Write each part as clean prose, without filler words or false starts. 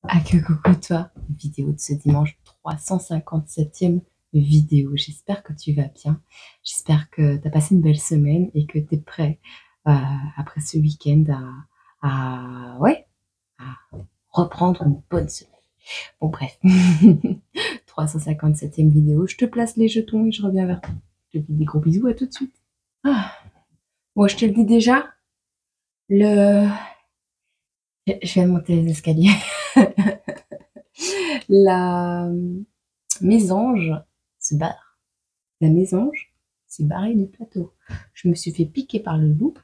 Ah que coucou toi, vidéo de ce dimanche, 357e vidéo. J'espère que tu vas bien, j'espère que tu as passé une belle semaine et que tu es prêt après ce week-end ouais, à reprendre une bonne semaine. Bon bref, 357e vidéo, je te place les jetons et je reviens vers toi. Je te dis des gros bisous, à tout de suite. Ah, bon, je te le dis déjà, je viens de monter les escaliers. La mésange se barre. La mésange s'est barrée du plateau. Je me suis fait piquer par le loup,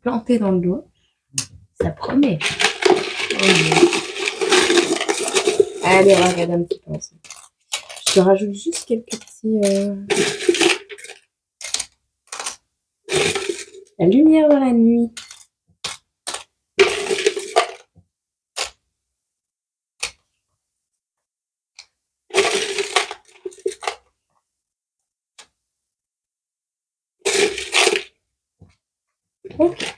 planté dans le doigt. Ça promet. Oh, allez, regarde un petit peu ensemble. Je te rajoute juste quelques petits... La lumière dans la nuit. Ok.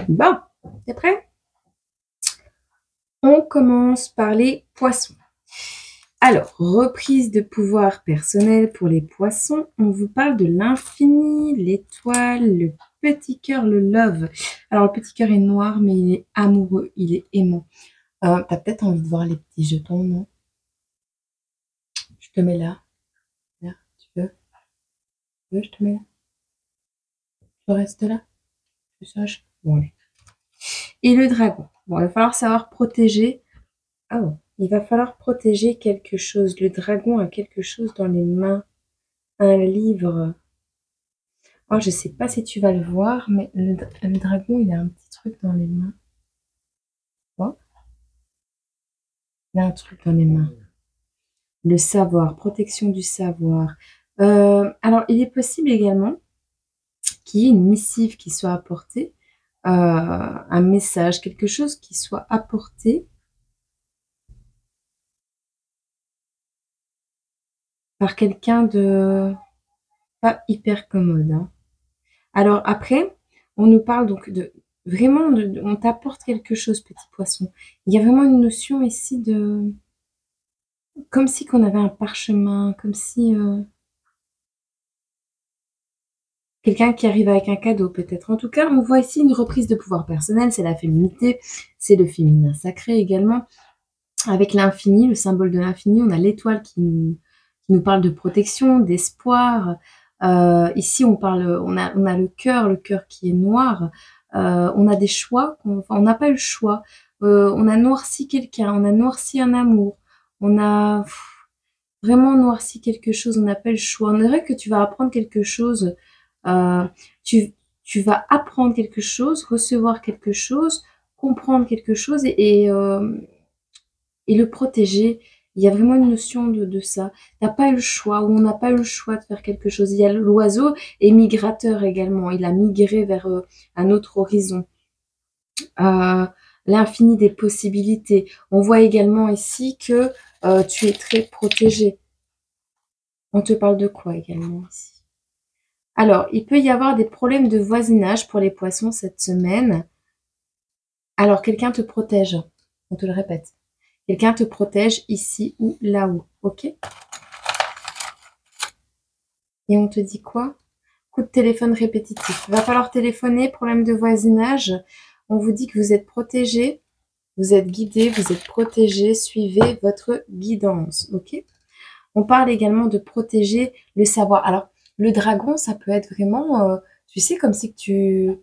Bon, t'es prêt? On commence par les poissons. Alors, reprise de pouvoir personnel pour les poissons. On vous parle de l'infini, l'étoile, le petit cœur, le love. Alors, le petit cœur est noir, mais il est amoureux, il est aimant. T'as peut-être envie de voir les petits jetons, non? Je te mets là. Là, tu veux? Je te mets là. Tu restes là? Tu saches? Bon, allez. Et le dragon. Bon, il va falloir savoir protéger. Oh, il va falloir protéger quelque chose. Le dragon a quelque chose dans les mains. Un livre. Oh, je sais pas si tu vas le voir, mais le dragon, il a un petit truc dans les mains. Oh, il a un truc dans les mains. Le savoir, protection du savoir. Alors, il est possible également qu'il y ait une missive qui soit apportée, un message, quelque chose qui soit apporté par quelqu'un de pas hyper commode, hein. Alors après, on nous parle donc de vraiment, on t'apporte quelque chose, petit poisson. Il y a vraiment une notion ici de... Comme si qu'on avait un parchemin, comme si... quelqu'un qui arrive avec un cadeau peut-être. En tout cas, on voit ici une reprise de pouvoir personnel, c'est la féminité, c'est le féminin sacré également. Avec l'infini, le symbole de l'infini, on a l'étoile qui nous parle de protection, d'espoir. Ici, on a le cœur qui est noir. On a des choix, on n'a pas eu le choix. On a noirci quelqu'un, on a noirci un amour, on a vraiment noirci quelque chose, on n'a pas eu le choix. On dirait que tu vas apprendre quelque chose, euh, tu vas apprendre quelque chose, recevoir quelque chose, comprendre quelque chose et le protéger. Il y a vraiment une notion de ça. T'as pas eu le choix, ou on n'a pas eu le choix de faire quelque chose. Il y a l'oiseau est migrateur également. Il a migré vers un autre horizon. L'infini des possibilités. On voit également ici que tu es très protégé. On te parle de quoi également ici? Alors, il peut y avoir des problèmes de voisinage pour les poissons cette semaine. Alors, quelqu'un te protège. On te le répète. Quelqu'un te protège ici ou là-haut. Ok? Et on te dit quoi? Coup de téléphone répétitif. Va falloir téléphoner, problème de voisinage. On vous dit que vous êtes protégé, vous êtes guidé, vous êtes protégé. Suivez votre guidance. Ok? On parle également de protéger le savoir. Alors, le dragon, ça peut être vraiment, tu sais, comme si tu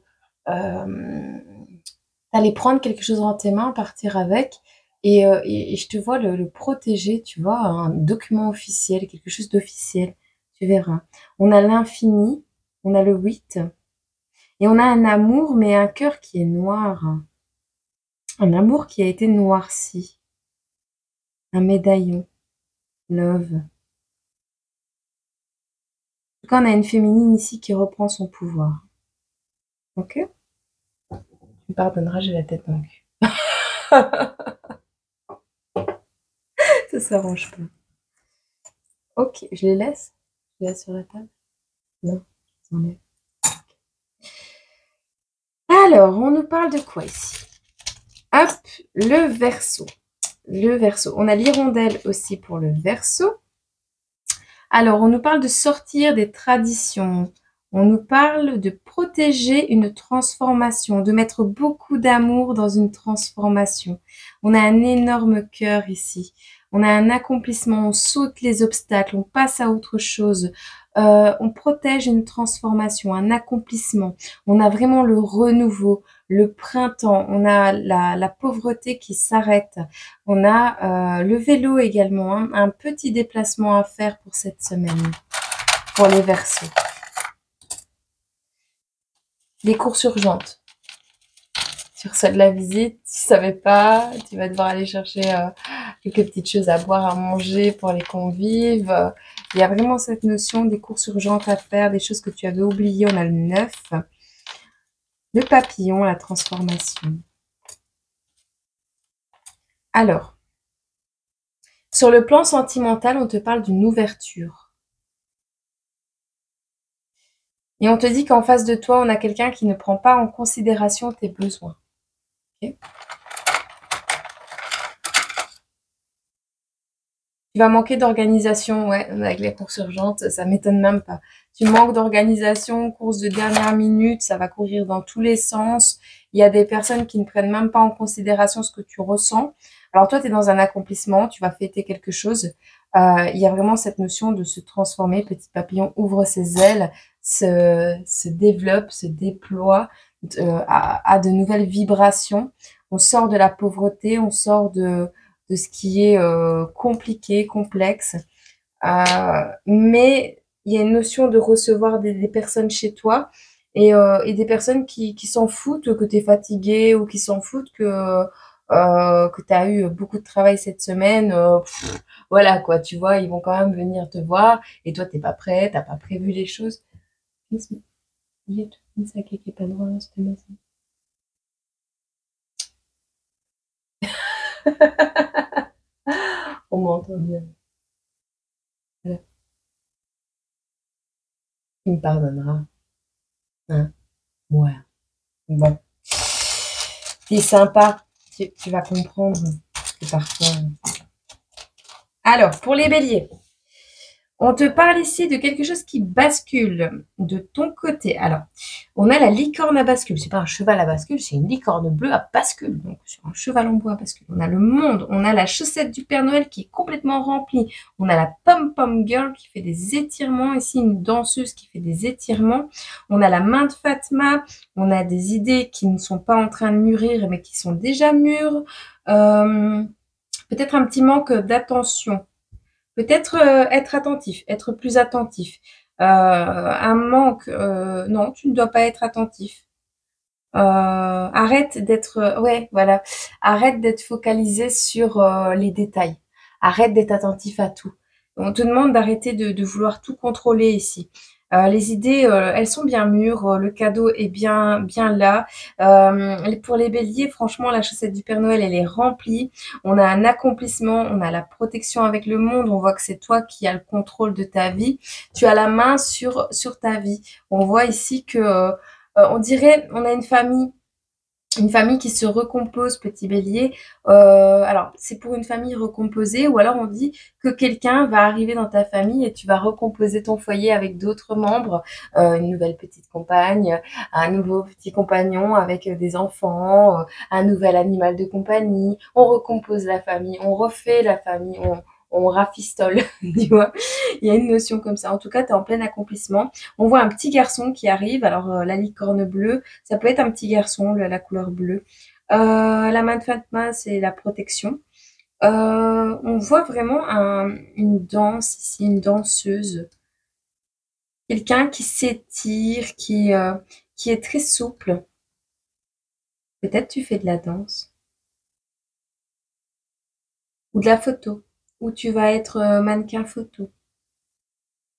allais prendre quelque chose dans tes mains, partir avec. Et je te vois le protéger, tu vois, un document officiel, quelque chose d'officiel. Tu verras. On a l'infini, on a le 8, et on a un amour, mais un cœur qui est noir. Un amour qui a été noirci. Un médaillon. Love. En tout cas, on a une féminine ici qui reprend son pouvoir. Ok? Tu me pardonneras, j'ai la tête dans le cul. Ça s'arrange pas. Ok, je les laisse? Je les laisse sur la table? Non, j'enlève. Alors, on nous parle de quoi ici? Hop, le Verseau. Le Verseau. On a l'hirondelle aussi pour le Verseau. Alors, on nous parle de sortir des traditions. On nous parle de protéger une transformation, de mettre beaucoup d'amour dans une transformation. On a un énorme cœur ici. On a un accomplissement, on saute les obstacles, on passe à autre chose. On protège une transformation, un accomplissement. On a vraiment le renouveau, le printemps. On a la pauvreté qui s'arrête. On a le vélo également, hein, un petit déplacement à faire pour cette semaine, pour les Verseaux. Les courses urgentes. Tu reçois de la visite, tu savais pas, tu vas devoir aller chercher quelques petites choses à boire, à manger pour les convives. Il y a vraiment cette notion des courses urgentes à faire, des choses que tu avais oubliées. On a le 9. Le papillon, la transformation. Alors, sur le plan sentimental, on te parle d'une ouverture. Et on te dit qu'en face de toi, on a quelqu'un qui ne prend pas en considération tes besoins. Okay. Tu vas manquer d'organisation, ouais, avec les courses urgentes, ça m'étonne même pas. Tu manques d'organisation, courses de dernière minute, ça va courir dans tous les sens. Il y a des personnes qui ne prennent même pas en considération ce que tu ressens. Alors toi, tu es dans un accomplissement, tu vas fêter quelque chose. Il y a vraiment cette notion de se transformer. Petit papillon ouvre ses ailes, se développe, se déploie, a de nouvelles vibrations. On sort de la pauvreté, on sort de ce qui est compliqué, complexe. Mais il y a une notion de recevoir des personnes chez toi et des personnes qui s'en foutent que tu es fatigué ou qui s'en foutent que tu as eu beaucoup de travail cette semaine. Voilà quoi, tu vois, ils vont quand même venir te voir et toi, t'es pas prêt, t'as pas prévu les choses. On m'a entendu. Voilà. Il me pardonnera. Hein? Ouais. Bon. T'es sympa. Tu vas comprendre que parfois... Alors, pour les béliers. On te parle ici de quelque chose qui bascule de ton côté. Alors, on a la licorne à bascule. C'est pas un cheval à bascule, c'est une licorne bleue à bascule. Donc, sur un cheval en bois à bascule. On a le monde, on a la chaussette du Père Noël qui est complètement remplie. On a la pom-pom girl qui fait des étirements. Ici, une danseuse qui fait des étirements. On a la main de Fatma. On a des idées qui ne sont pas en train de mûrir, mais qui sont déjà mûres. Peut-être un petit manque d'attention. Peut-être être attentif, être plus attentif. Un manque, non, tu ne dois pas être attentif. Arrête d'être, ouais, voilà, arrête d'être focalisé sur les détails. Arrête d'être attentif à tout. On te demande d'arrêter de vouloir tout contrôler ici. Les idées, elles sont bien mûres, le cadeau est bien là. Pour les béliers, franchement, la chaussette du Père Noël, elle est remplie. On a un accomplissement, on a la protection avec le monde. On voit que c'est toi qui as le contrôle de ta vie. Tu as la main sur ta vie. On voit ici que on dirait, on a une famille qui se recompose, petit bélier. Alors, c'est pour une famille recomposée, ou alors on dit que quelqu'un va arriver dans ta famille et tu vas recomposer ton foyer avec d'autres membres, une nouvelle petite compagne, un nouveau petit compagnon avec des enfants, un nouvel animal de compagnie. On recompose la famille, on refait la famille, on rafistole, tu vois. Il y a une notion comme ça. En tout cas, tu es en plein accomplissement. On voit un petit garçon qui arrive. Alors, la licorne bleue, ça peut être un petit garçon, la couleur bleue. La main de Fatma, c'est la protection. On voit vraiment une danse ici, une danseuse. Quelqu'un qui s'étire, qui est très souple. Peut-être tu fais de la danse. Ou de la photo. Ou tu vas être mannequin photo.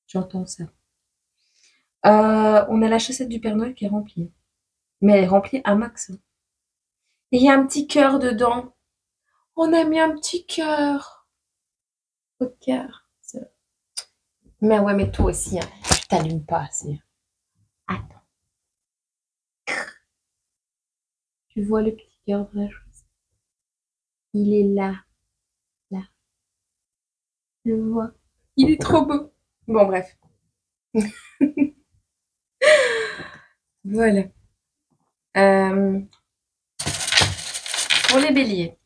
J'entends ça. On a la chaussette du Père Noël qui est remplie. Mais elle est remplie à max. Et il y a un petit cœur dedans. On a mis un petit cœur. Au cœur. Mais ouais, mais toi aussi, hein, tu t'allumes pas assez. Attends. Tu vois le petit cœur de la chaussette. Il est là. Là. Je le vois. Il est trop beau. Bon, bref. Voilà. Pour les béliers.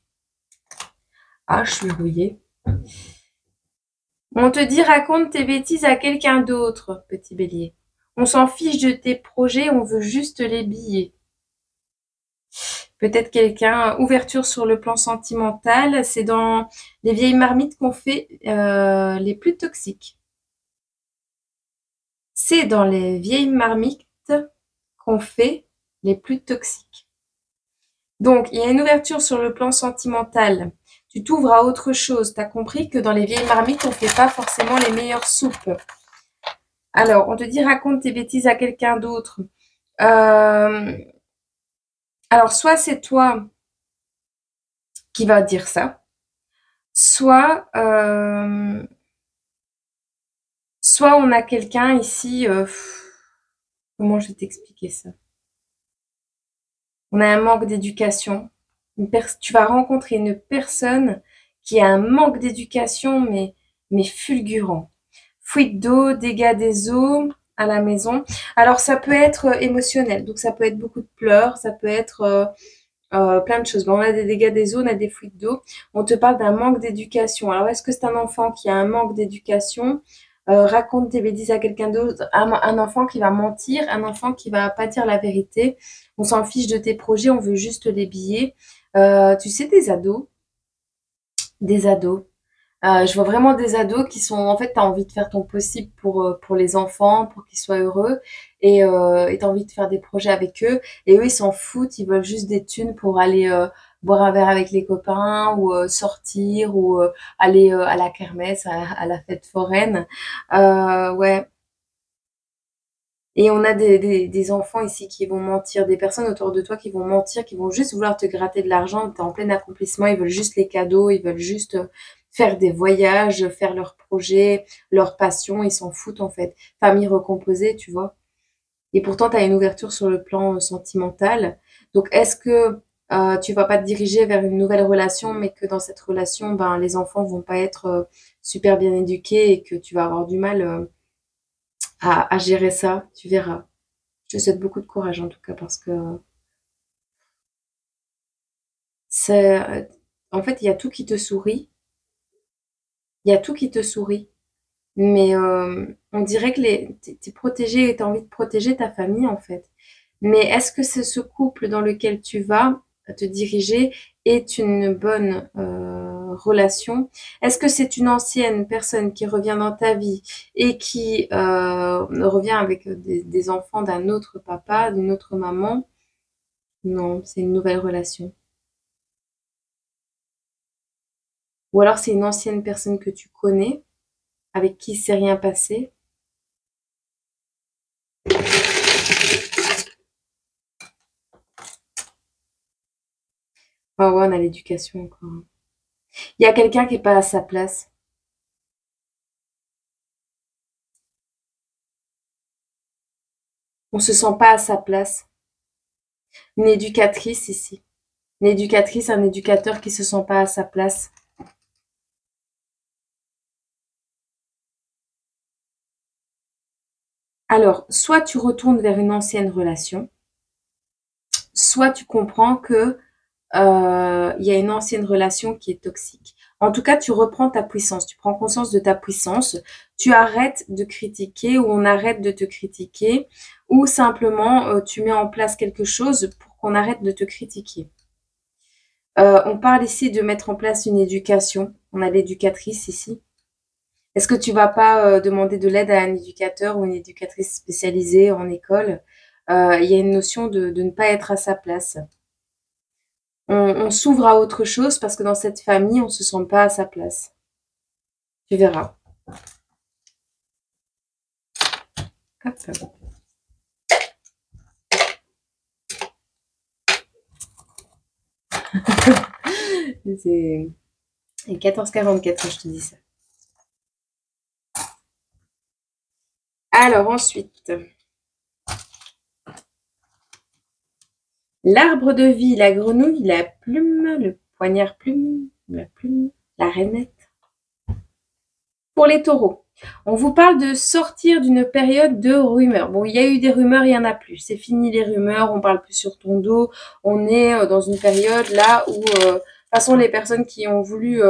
Ah, je suis rouillée. On te dit raconte tes bêtises à quelqu'un d'autre, petit bélier. On s'en fiche de tes projets, on veut juste les billets. Peut-être quelqu'un, ouverture sur le plan sentimental, c'est dans les vieilles marmites qu'on fait les plus toxiques. C'est dans les vieilles marmites qu'on fait les plus toxiques. Donc, il y a une ouverture sur le plan sentimental. Tu t'ouvres à autre chose. Tu as compris que dans les vieilles marmites, on ne fait pas forcément les meilleures soupes. Alors, on te dit raconte tes bêtises à quelqu'un d'autre. Alors, soit c'est toi qui vas dire ça, soit, soit on a quelqu'un ici. Comment je vais t'expliquer ça? On a un manque d'éducation. Tu vas rencontrer une personne qui a un manque d'éducation, mais fulgurant. Fuite d'eau, dégâts des eaux à la maison. Alors ça peut être émotionnel, donc ça peut être beaucoup de pleurs, ça peut être plein de choses. Bon, on a des dégâts des eaux, on a des fuites d'eau. On te parle d'un manque d'éducation. Alors est-ce que c'est un enfant qui a un manque d'éducation? Raconte tes bêtises à quelqu'un d'autre, un enfant qui va mentir, un enfant qui va pas dire la vérité. On s'en fiche de tes projets, on veut juste les billets. Tu sais, des ados, des ados. Je vois vraiment des ados qui sont, en fait, tu as envie de faire ton possible pour les enfants, pour qu'ils soient heureux, et tu as envie de faire des projets avec eux, et eux, ils s'en foutent, ils veulent juste des thunes pour aller boire un verre avec les copains, ou sortir, ou aller à la kermesse, à la fête foraine. Ouais. Et on a des enfants ici qui vont mentir, des personnes autour de toi qui vont mentir, qui vont juste vouloir te gratter de l'argent. Tu es en plein accomplissement, ils veulent juste les cadeaux, ils veulent juste faire des voyages, faire leurs projets, leur passion, ils s'en foutent en fait. Famille recomposée, tu vois. Et pourtant, tu as une ouverture sur le plan sentimental. Donc, est-ce que tu vas pas te diriger vers une nouvelle relation, mais que dans cette relation, ben, les enfants vont pas être super bien éduqués et que tu vas avoir du mal à gérer ça, tu verras. Je te souhaite beaucoup de courage en tout cas parce que c'est, en fait, il y a tout qui te sourit. Il y a tout qui te sourit. Mais on dirait que t'es protégé et t'as envie de protéger ta famille en fait. Mais est-ce que c'est ce couple dans lequel tu vas te diriger est une bonne relation? Est-ce que c'est une ancienne personne qui revient dans ta vie et qui revient avec des enfants d'un autre papa, d'une autre maman? Non, c'est une nouvelle relation. Ou alors c'est une ancienne personne que tu connais, avec qui il s'est rien passé. Ah ouais, on a l'éducation encore. Il y a quelqu'un qui est pas à sa place. On se sent pas à sa place. Une éducatrice ici. Une éducatrice, un éducateur qui se sent pas à sa place. Alors, soit tu retournes vers une ancienne relation, soit tu comprends que il y a une ancienne relation qui est toxique. En tout cas, tu reprends ta puissance, tu prends conscience de ta puissance, tu arrêtes de critiquer ou on arrête de te critiquer ou simplement tu mets en place quelque chose pour qu'on arrête de te critiquer. On parle ici de mettre en place une éducation. On a l'éducatrice ici. Est-ce que tu vas pas demander de l'aide à un éducateur ou une éducatrice spécialisée en école? Il y a une notion de ne pas être à sa place. On s'ouvre à autre chose parce que dans cette famille, on se sent pas à sa place. Tu verras. Hop. C'est 14h44 quand je te dis ça. Alors ensuite, l'arbre de vie, la grenouille, la plume, le poignard plume, la rainette. Pour les taureaux, on vous parle de sortir d'une période de rumeurs. Bon, il y a eu des rumeurs, il n'y en a plus. C'est fini les rumeurs, on parle plus sur ton dos. On est dans une période là où, de toute façon, les personnes qui ont voulu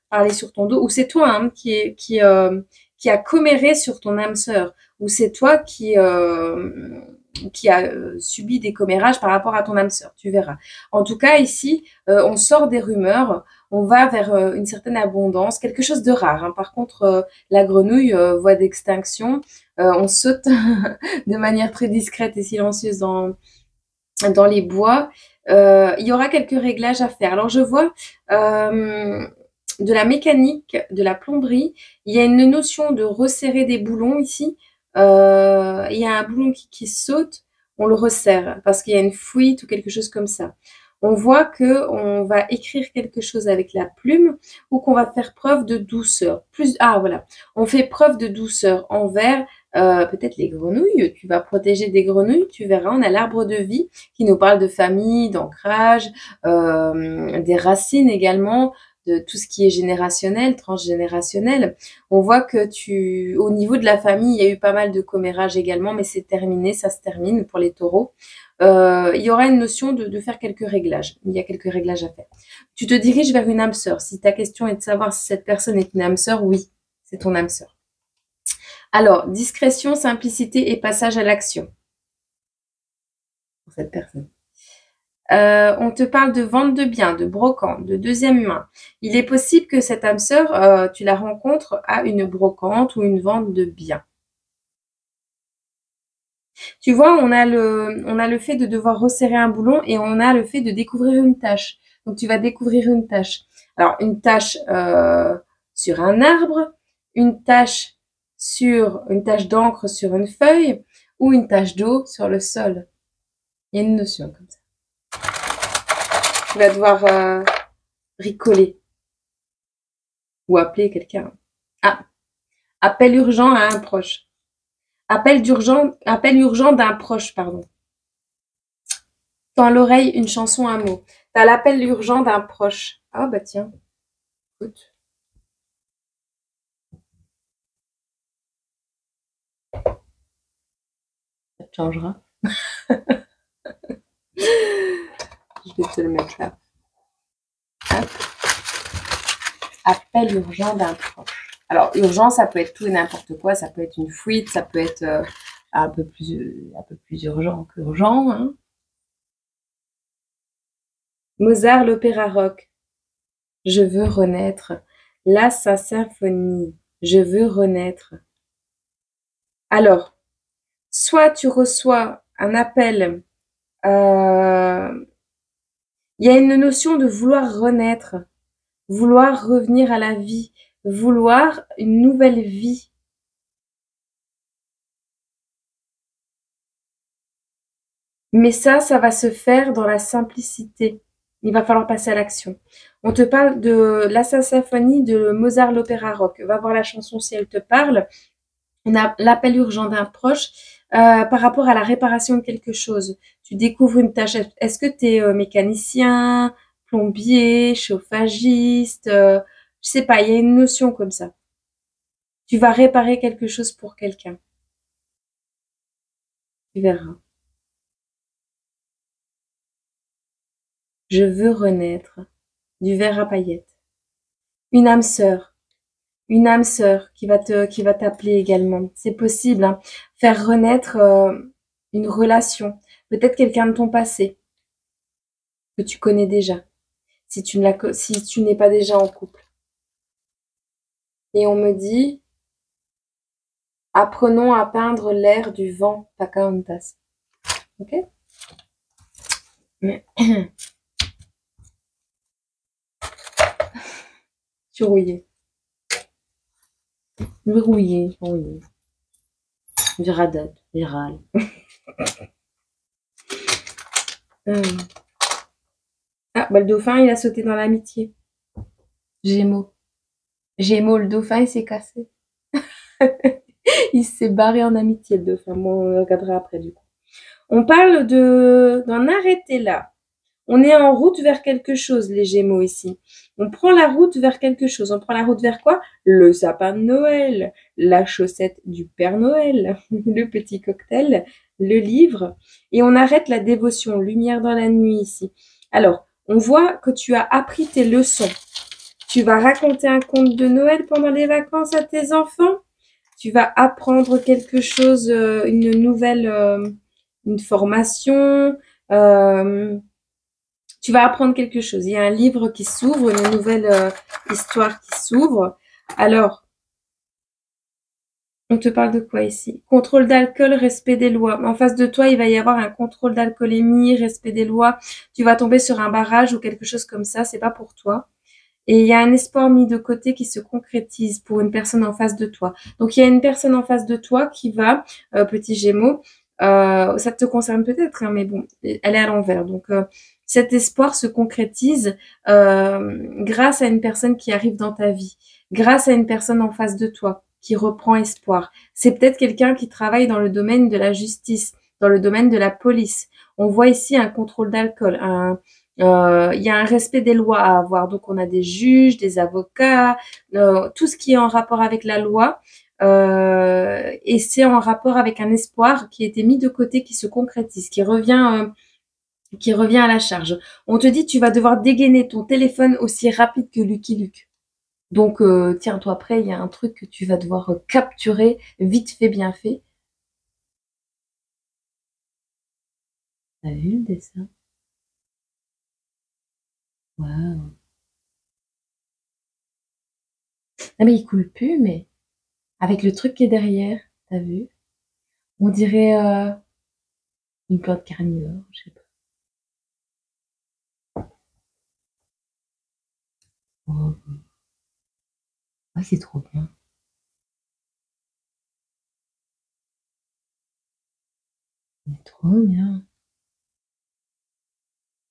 parler sur ton dos, ou c'est toi hein, qui a comméré sur ton âme sœur, ou c'est toi qui a subi des commérages par rapport à ton âme sœur, tu verras. En tout cas, ici, on sort des rumeurs, on va vers une certaine abondance, quelque chose de rare. Hein. Par contre, la grenouille, voie d'extinction, on saute de manière très discrète et silencieuse dans les bois. Il y aura quelques réglages à faire. Alors, je vois de la mécanique, de la plomberie. Il y a une notion de resserrer des boulons ici. Il y a un boulon qui saute, on le resserre parce qu'il y a une fuite ou quelque chose comme ça. On voit que on va écrire quelque chose avec la plume ou qu'on va faire preuve de douceur. Voilà, on fait preuve de douceur envers peut-être les grenouilles. Tu vas protéger des grenouilles. Tu verras, on a l'arbre de vie qui nous parle de famille, d'ancrage, des racines également, de tout ce qui est générationnel, transgénérationnel. On voit que au niveau de la famille, il y a eu pas mal de commérages également, mais c'est terminé, ça se termine pour les taureaux. Il y aura une notion de faire quelques réglages. Il y a quelques réglages à faire. Tu te diriges vers une âme sœur. Si ta question est de savoir si cette personne est une âme sœur, oui, c'est ton âme sœur. Alors, discrétion, simplicité et passage à l'action pour cette personne. On te parle de vente de biens, de brocante, de deuxième main. Il est possible que cette âme sœur, tu la rencontres à une brocante ou une vente de biens. Tu vois, on a le fait de devoir resserrer un boulon et on a le fait de découvrir une tâche. Donc, tu vas découvrir une tâche. Alors, une tâche sur un arbre, une tâche d'encre sur une feuille ou une tache d'eau sur le sol. Il y a une notion comme ça. Tu vas devoir bricoler ou appeler quelqu'un. Ah, appel urgent à un proche. Appel urgent d'un proche, pardon. Dans l'oreille, une chanson, un mot. T'as l'appel urgent d'un proche. Ah bah tiens, écoute. Ça te changera. Je vais te le mettre là. Hop. Appel urgent d'un proche. Alors, urgent, ça peut être tout et n'importe quoi. Ça peut être une fuite, ça peut être un peu plus urgent qu'urgent. Hein. Mozart, l'opéra rock. Je veux renaître. La sa symphonie. Je veux renaître. Alors, soit tu reçois un appel. Il y a une notion de vouloir renaître, vouloir revenir à la vie, vouloir une nouvelle vie. Mais ça va se faire dans la simplicité. Il va falloir passer à l'action. On te parle de la symphonie de Mozart, l'opéra rock. Va voir la chanson si elle te parle. On a l'appel urgent d'un proche par rapport à la réparation de quelque chose. Tu découvres une tâche. Est-ce que tu es mécanicien, plombier, chauffagiste je sais pas, il y a une notion comme ça. Tu vas réparer quelque chose pour quelqu'un. Tu verras. Je veux renaître. Du verre à paillettes. Une âme sœur. Une âme sœur qui va t'appeler également. C'est possible. Hein. Faire renaître une relation. Peut-être quelqu'un de ton passé que tu connais déjà. Si tu n'es pas déjà en couple. Et on me dit, apprenons à peindre l'air du vent, Pocahontas. Ok? Tu rouillé. Rouillé. Du radote, du râle. Ah, bah le dauphin, il a sauté dans l'amitié. Gémeaux. Gémeaux, le dauphin, il s'est cassé. Il s'est barré en amitié, le dauphin. Bon, on regardera après, du coup. On parle d'en arrêter là. On est en route vers quelque chose, les Gémeaux ici. On prend la route vers quelque chose. On prend la route vers quoi? Le sapin de Noël, la chaussette du Père Noël, le petit cocktail, le livre. Et on arrête la dévotion, lumière dans la nuit ici. Alors, on voit que tu as appris tes leçons. Tu vas raconter un conte de Noël pendant les vacances à tes enfants. Tu vas apprendre quelque chose, une nouvelle, une formation. Tu vas apprendre quelque chose. Il y a un livre qui s'ouvre, une nouvelle histoire qui s'ouvre. Alors, on te parle de quoi ici? Contrôle d'alcool, respect des lois. En face de toi, il va y avoir un contrôle d'alcoolémie, respect des lois. Tu vas tomber sur un barrage ou quelque chose comme ça. C'est pas pour toi. Et il y a un espoir mis de côté qui se concrétise pour une personne en face de toi. Donc, il y a une personne en face de toi qui va, petit Gémeaux, ça te concerne peut-être, hein, mais bon, elle est à l'envers. Donc, cet espoir se concrétise grâce à une personne qui arrive dans ta vie, grâce à une personne en face de toi qui reprend espoir. C'est peut-être quelqu'un qui travaille dans le domaine de la justice, dans le domaine de la police. On voit ici un contrôle d'alcool, il y a un respect des lois à avoir. Donc, on a des juges, des avocats, tout ce qui est en rapport avec la loi. Et c'est en rapport avec un espoir qui a été mis de côté, qui se concrétise, qui revient à la charge. On te dit, tu vas devoir dégainer ton téléphone aussi rapide que Lucky Luke. Donc, tiens-toi prêt, il y a un truc que tu vas devoir capturer, vite fait, bien fait. T'as vu le dessin? Waouh. Ah mais il coule plus, mais avec le truc qui est derrière, t'as vu? On dirait une plante carnivore, je sais pas. Oh, ouais, c'est trop bien. C'est trop bien.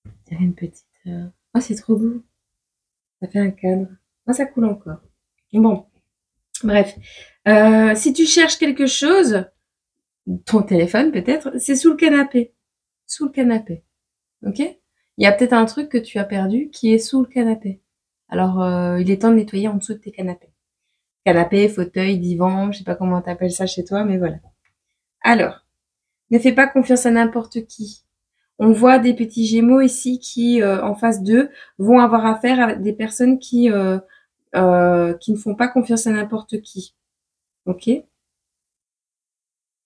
On dirait une petite. Oh, c'est trop beau. Ça fait un cadre. Oh, ça coule encore. Bon, bref. Si tu cherches quelque chose, ton téléphone peut-être, c'est sous le canapé. Sous le canapé. Ok? Il y a peut-être un truc que tu as perdu qui est sous le canapé. Alors, il est temps de nettoyer en dessous de tes canapés. Canapé, fauteuil, divan, je sais pas comment t'appelles ça chez toi, mais voilà. Alors, ne fais pas confiance à n'importe qui. On voit des petits Gémeaux ici qui, en face d'eux, vont avoir affaire à des personnes qui ne font pas confiance à n'importe qui. Ok?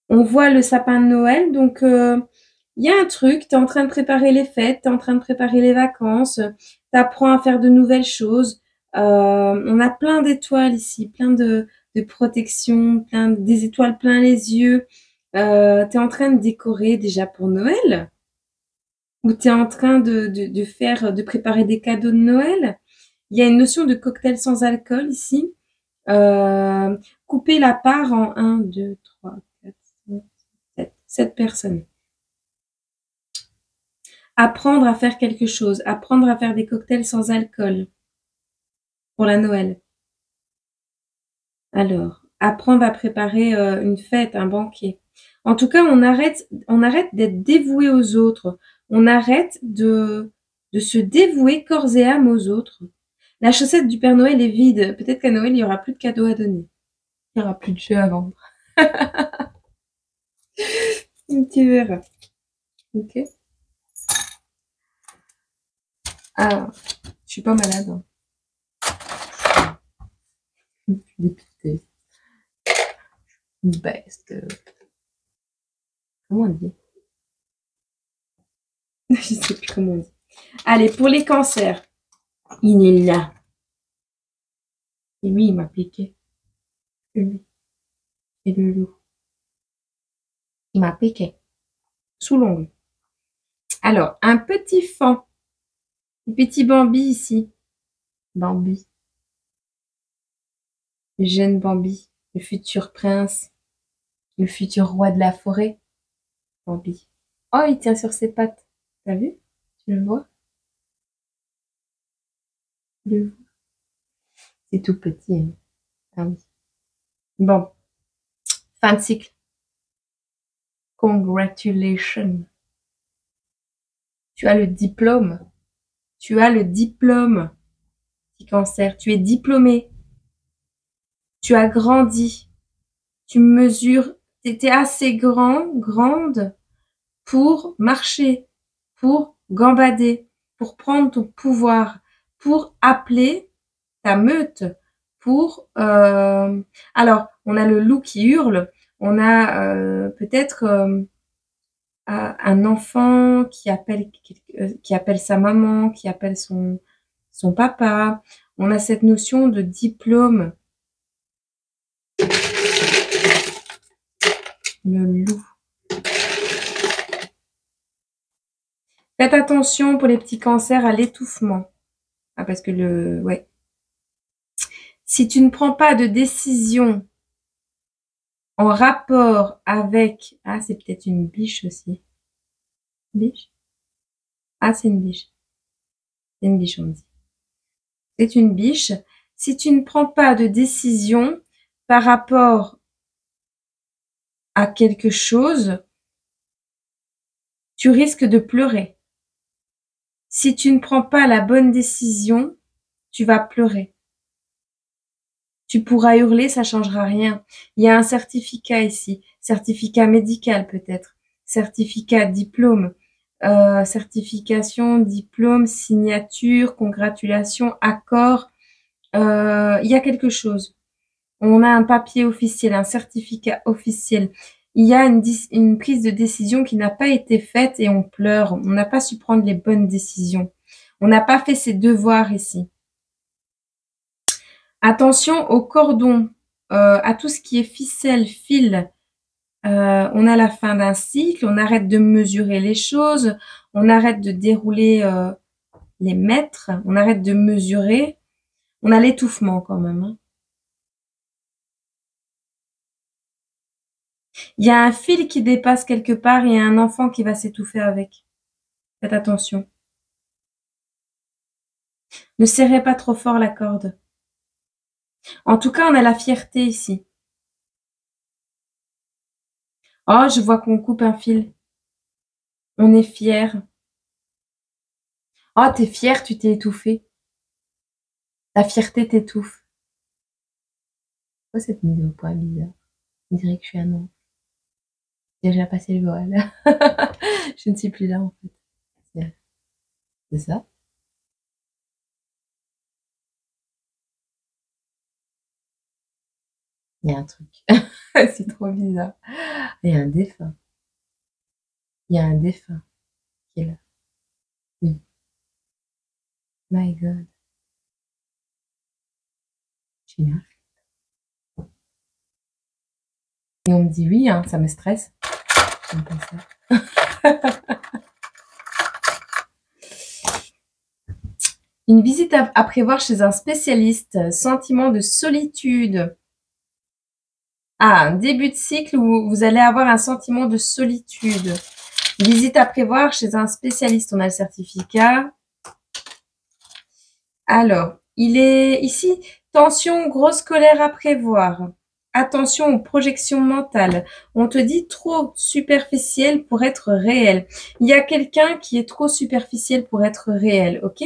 On voit le sapin de Noël, donc il y a un truc, tu es en train de préparer les fêtes, tu es en train de préparer les vacances, tu apprends à faire de nouvelles choses. On a plein d'étoiles ici, plein de protections, des étoiles plein les yeux. Tu es en train de décorer déjà pour Noël ou tu es en train de préparer des cadeaux de Noël. Il y a une notion de cocktail sans alcool ici. Couper la part en un, 2, 3, 4, 5, 7, 7 personnes. Apprendre à faire quelque chose, apprendre à faire des cocktails sans alcool pour la Noël. Alors, apprendre à préparer une fête, un banquet. En tout cas, on arrête d'être dévoué aux autres. On arrête de se dévouer corps et âme aux autres. La chaussette du Père Noël est vide. Peut-être qu'à Noël, il y aura plus de cadeaux à donner. Il y aura plus de jeux à vendre. Tu verras. Ok. Ah, je suis pas malade. Hein. Je suis dépitée. Best. Comment on dit? Je sais plus comment on dit. Allez, pour les cancers. Il est là. Et lui, il m'a piqué. Lui. Et le loup. Il m'a piqué. Sous l'ongle. Alors, un petit fan. Un petit Bambi ici. Bambi. Le jeune Bambi. Le futur prince. Le futur roi de la forêt. Bambi. Oh, il tient sur ses pattes. T'as vu? Tu le vois? Le... C'est tout petit. Hein. Ah oui. Bon. Fin de cycle. Congratulations. Tu as le diplôme. Tu as le diplôme, petit cancer. Tu es diplômé. Tu as grandi. Tu mesures. Tu étais assez grande pour marcher, pour gambader, pour prendre ton pouvoir, pour appeler ta meute, pour... Alors, on a le loup qui hurle, on a peut-être un enfant qui appelle sa maman, qui appelle son papa. On a cette notion de diplôme. Le loup. Faites attention pour les petits cancers à l'étouffement. Ah, parce que ouais. Si tu ne prends pas de décision en rapport avec... Ah, c'est peut-être une biche aussi. Biche? Ah, c'est une biche. C'est une biche, on me dit. C'est une biche. Si tu ne prends pas de décision par rapport à quelque chose, tu risques de pleurer. Si tu ne prends pas la bonne décision, tu vas pleurer. Tu pourras hurler, ça changera rien. Il y a un certificat ici, certificat médical peut-être, certificat diplôme, certification, diplôme, signature, congratulation, accord. Il y a quelque chose. On a un papier officiel, un certificat officiel. Il y a une prise de décision qui n'a pas été faite et on pleure. On n'a pas su prendre les bonnes décisions. On n'a pas fait ses devoirs ici. Attention aux cordons, à tout ce qui est ficelle, fil. On a la fin d'un cycle, on arrête de mesurer les choses, on arrête de dérouler les mètres, on arrête de mesurer. On a l'étouffement quand même. Hein. Il y a un fil qui dépasse quelque part et il y a un enfant qui va s'étouffer avec. Faites attention. Ne serrez pas trop fort la corde. En tout cas, on a la fierté ici. Oh, je vois qu'on coupe un fil. On est fier. Oh, t'es fier, tu t'es étouffé. La fierté t'étouffe. Pourquoi cette mise au point bizarre? On dirait que je suis un ange. J'ai déjà passé le voile. Je ne suis plus là, en fait. C'est ça? Il y a un truc. C'est trop bizarre. Il y a un défunt. Il y a un défunt qui est là. Oui. My God. Génial. Et on me dit oui, hein, ça me stresse. J'aime pas ça. Une visite à prévoir chez un spécialiste. Sentiment de solitude. Ah, un début de cycle où vous allez avoir un sentiment de solitude. Visite à prévoir chez un spécialiste. On a le certificat. Alors, il est ici, tension, grosse colère à prévoir. Attention aux projections mentales. On te dit trop superficiel pour être réel. Il y a quelqu'un qui est trop superficiel pour être réel, ok?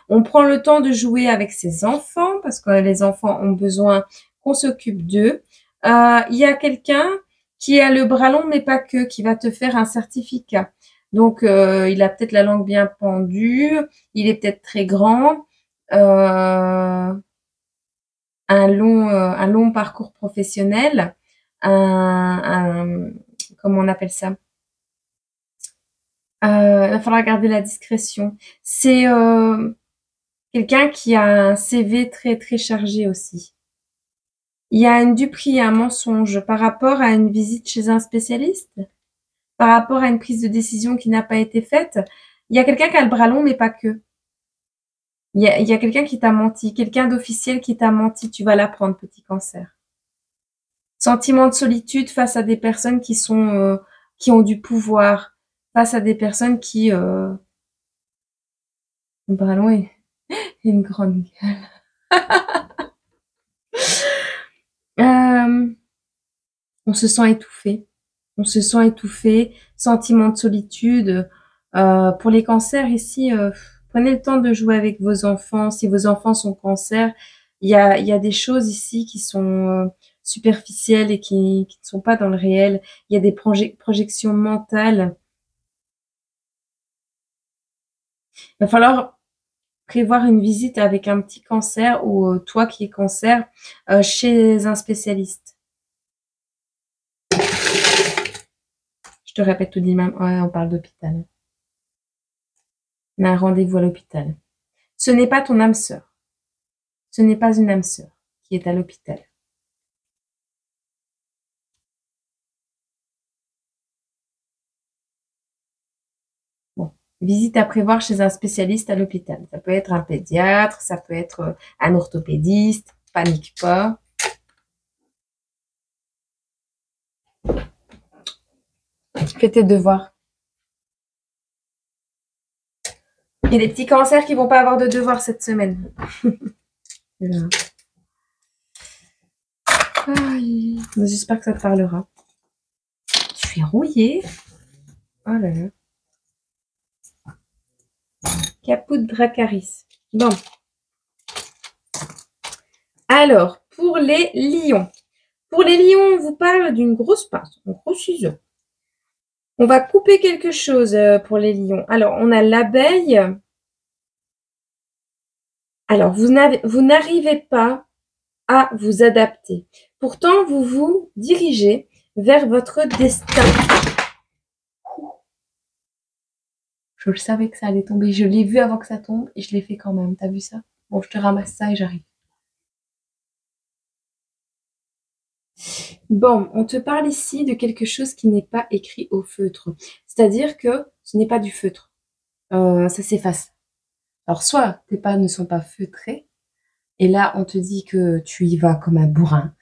On prend le temps de jouer avec ses enfants parce que les enfants ont besoin qu'on s'occupe d'eux. Il y a quelqu'un qui a le bras long, mais pas que, qui va te faire un certificat. Donc, il a peut-être la langue bien pendue, il est peut-être très grand. Un long parcours professionnel, comment on appelle ça? Il va falloir garder la discrétion. C'est quelqu'un qui a un CV très très chargé aussi. Il y a une duperie, un mensonge par rapport à une visite chez un spécialiste, par rapport à une prise de décision qui n'a pas été faite. Il y a quelqu'un qui a le bras long, mais pas que. Il y a quelqu'un qui t'a menti, quelqu'un d'officiel qui t'a menti. Tu vas l'apprendre, petit cancer. Sentiment de solitude face à des personnes qui ont du pouvoir, face à des personnes qui le bras long et une grande gueule. On se sent étouffé. On se sent étouffé. Sentiment de solitude. Pour les cancers ici, prenez le temps de jouer avec vos enfants. Si vos enfants sont cancer, il y a des choses ici qui sont superficielles et qui ne sont pas dans le réel. Il y a des projections mentales. Il va falloir prévoir une visite avec un petit cancer ou toi qui es cancer chez un spécialiste. Je te répète tout dit même. Ouais, on parle d'hôpital. On a un rendez-vous à l'hôpital. Ce n'est pas ton âme sœur. Ce n'est pas une âme sœur qui est à l'hôpital. Bon, visite à prévoir chez un spécialiste à l'hôpital. Ça peut être un pédiatre, ça peut être un orthopédiste. Panique pas. Fais tes devoirs. Il y a des petits cancers qui vont pas avoir de devoirs cette semaine. J'espère que ça te parlera. Je suis rouillée. Oh là là. Caput Dracaris. Bon. Alors, pour les lions. Pour les lions, on vous parle d'une grosse pince, un gros ciseau. On va couper quelque chose pour les lions. Alors, on a l'abeille. Alors, vous n'arrivez pas à vous adapter. Pourtant, vous vous dirigez vers votre destin. Je le savais que ça allait tomber. Je l'ai vu avant que ça tombe et je l'ai fait quand même. T'as vu ça? Bon, je te ramasse ça et j'arrive. Bon, on te parle ici de quelque chose qui n'est pas écrit au feutre. C'est-à-dire que ce n'est pas du feutre. Ça s'efface. Alors, soit tes pas ne sont pas feutrés, et là, on te dit que tu y vas comme un bourrin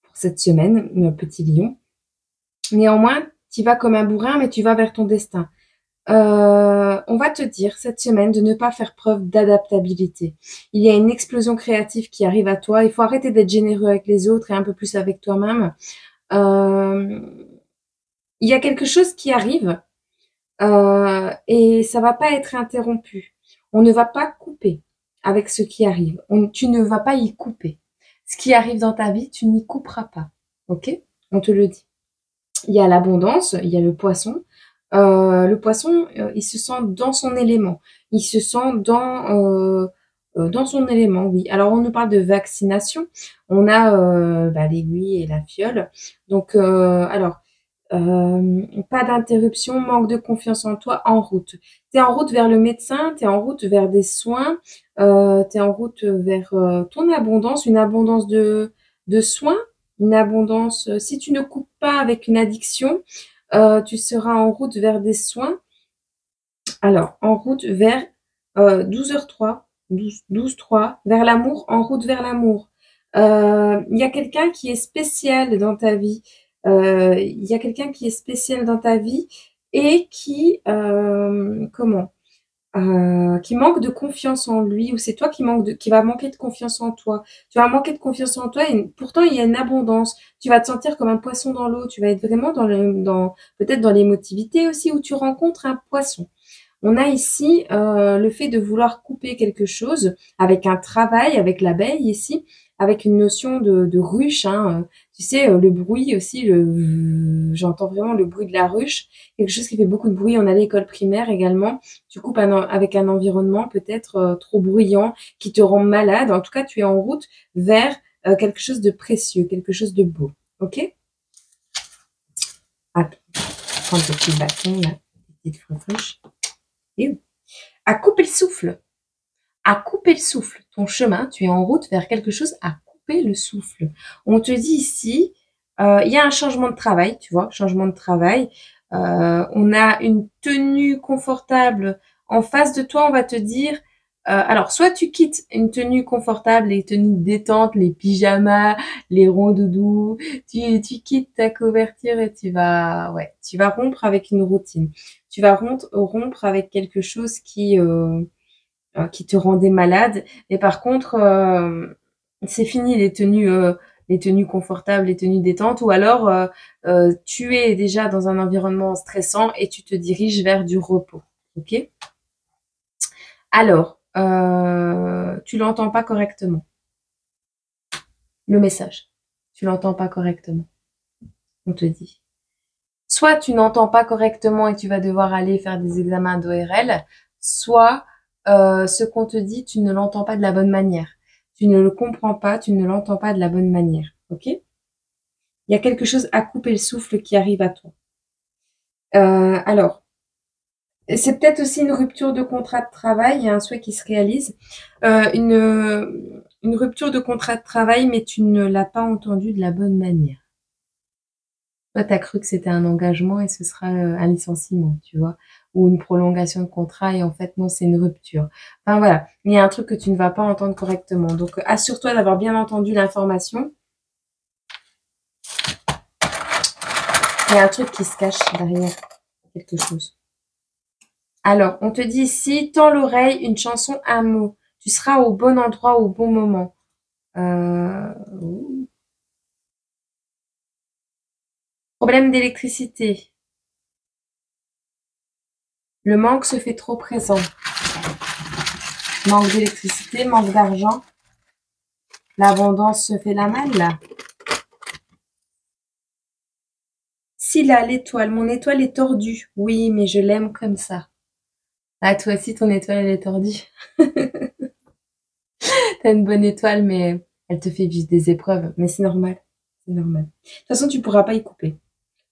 pour cette semaine, petit lion. Néanmoins, tu y vas comme un bourrin, mais tu vas vers ton destin. On va te dire cette semaine de ne pas faire preuve d'adaptabilité. Il y a une explosion créative qui arrive à toi. Il faut arrêter d'être généreux avec les autres et un peu plus avec toi-même. Il y a quelque chose qui arrive et ça va pas être interrompu. On ne va pas couper avec ce qui arrive. Tu ne vas pas y couper. Ce qui arrive dans ta vie, tu n'y couperas pas. Ok? On te le dit. Il y a l'abondance, il y a le poisson. Le poisson, il se sent dans son élément. Il se sent dans son élément, oui. Alors, on nous parle de vaccination. On a l'aiguille et la fiole. Donc, pas d'interruption, manque de confiance en toi, en route. Tu es en route vers le médecin, tu es en route vers des soins, tu es en route vers ton abondance, une abondance de soins, une abondance, si tu ne coupes pas avec une addiction, tu seras en route vers des soins. Alors, en route vers 12h03, 12h03, vers l'amour, en route vers l'amour. Il y a quelqu'un qui est spécial dans ta vie. Il y a quelqu'un qui est spécial dans ta vie et qui manque de confiance en lui, ou c'est toi qui va manquer de confiance en toi. Tu vas manquer de confiance en toi et pourtant il y a une abondance. Tu vas te sentir comme un poisson dans l'eau. Tu vas être vraiment peut-être dans l'émotivité aussi où tu rencontres un poisson. On a ici le fait de vouloir couper quelque chose avec un travail, avec l'abeille ici, avec une notion de ruche. Hein, tu sais, le bruit aussi, j'entends vraiment le bruit de la ruche, quelque chose qui fait beaucoup de bruit. On a l'école primaire également. Tu coupes avec un environnement peut-être trop bruyant, qui te rend malade. En tout cas, tu es en route vers quelque chose de précieux, quelque chose de beau. Ok? Attends, prends le petit bâton là, petite fruche. À couper le souffle. À couper le souffle. Ton chemin, tu es en route vers quelque chose à couper le souffle. On te dit ici, il y a un changement de travail, tu vois, changement de travail. On a une tenue confortable. En face de toi, on va te dire, alors, soit tu quittes une tenue confortable, les tenues de détente, les pyjamas, les ronds doudous, tu quittes ta couverture et tu vas rompre avec une routine. Tu vas rompre avec quelque chose qui te rendait malade. Et par contre, c'est fini les tenues confortables, les tenues détentes, ou alors tu es déjà dans un environnement stressant et tu te diriges vers du repos. Ok? Alors, tu l'entends pas correctement. Le message, tu l'entends pas correctement. On te dit. Soit tu n'entends pas correctement et tu vas devoir aller faire des examens d'ORL, soit ce qu'on te dit, tu ne l'entends pas de la bonne manière. Tu ne le comprends pas, tu ne l'entends pas de la bonne manière. Ok? Il y a quelque chose à couper le souffle qui arrive à toi. Alors, c'est peut-être aussi une rupture de contrat de travail, il y a un souhait qui se réalise. Une rupture de contrat de travail, mais tu ne l'as pas entendu de la bonne manière. Toi, tu as cru que c'était un engagement et ce sera un licenciement, tu vois, ou une prolongation de contrat et en fait, non, c'est une rupture. Enfin voilà, il y a un truc que tu ne vas pas entendre correctement. Donc, assure-toi d'avoir bien entendu l'information. Il y a un truc qui se cache derrière quelque chose. Alors, on te dit ici, tends l'oreille, une chanson, un mot. Tu seras au bon endroit au bon moment. Problème d'électricité. Le manque se fait trop présent. Manque d'électricité, manque d'argent. L'abondance se fait la malle, là. Si là, l'étoile, mon étoile est tordue. Oui, mais je l'aime comme ça. Ah, toi aussi, ton étoile, elle est tordue. T'as une bonne étoile, mais elle te fait vivre des épreuves. Mais c'est normal. C'est normal. De toute façon, tu pourras pas y couper.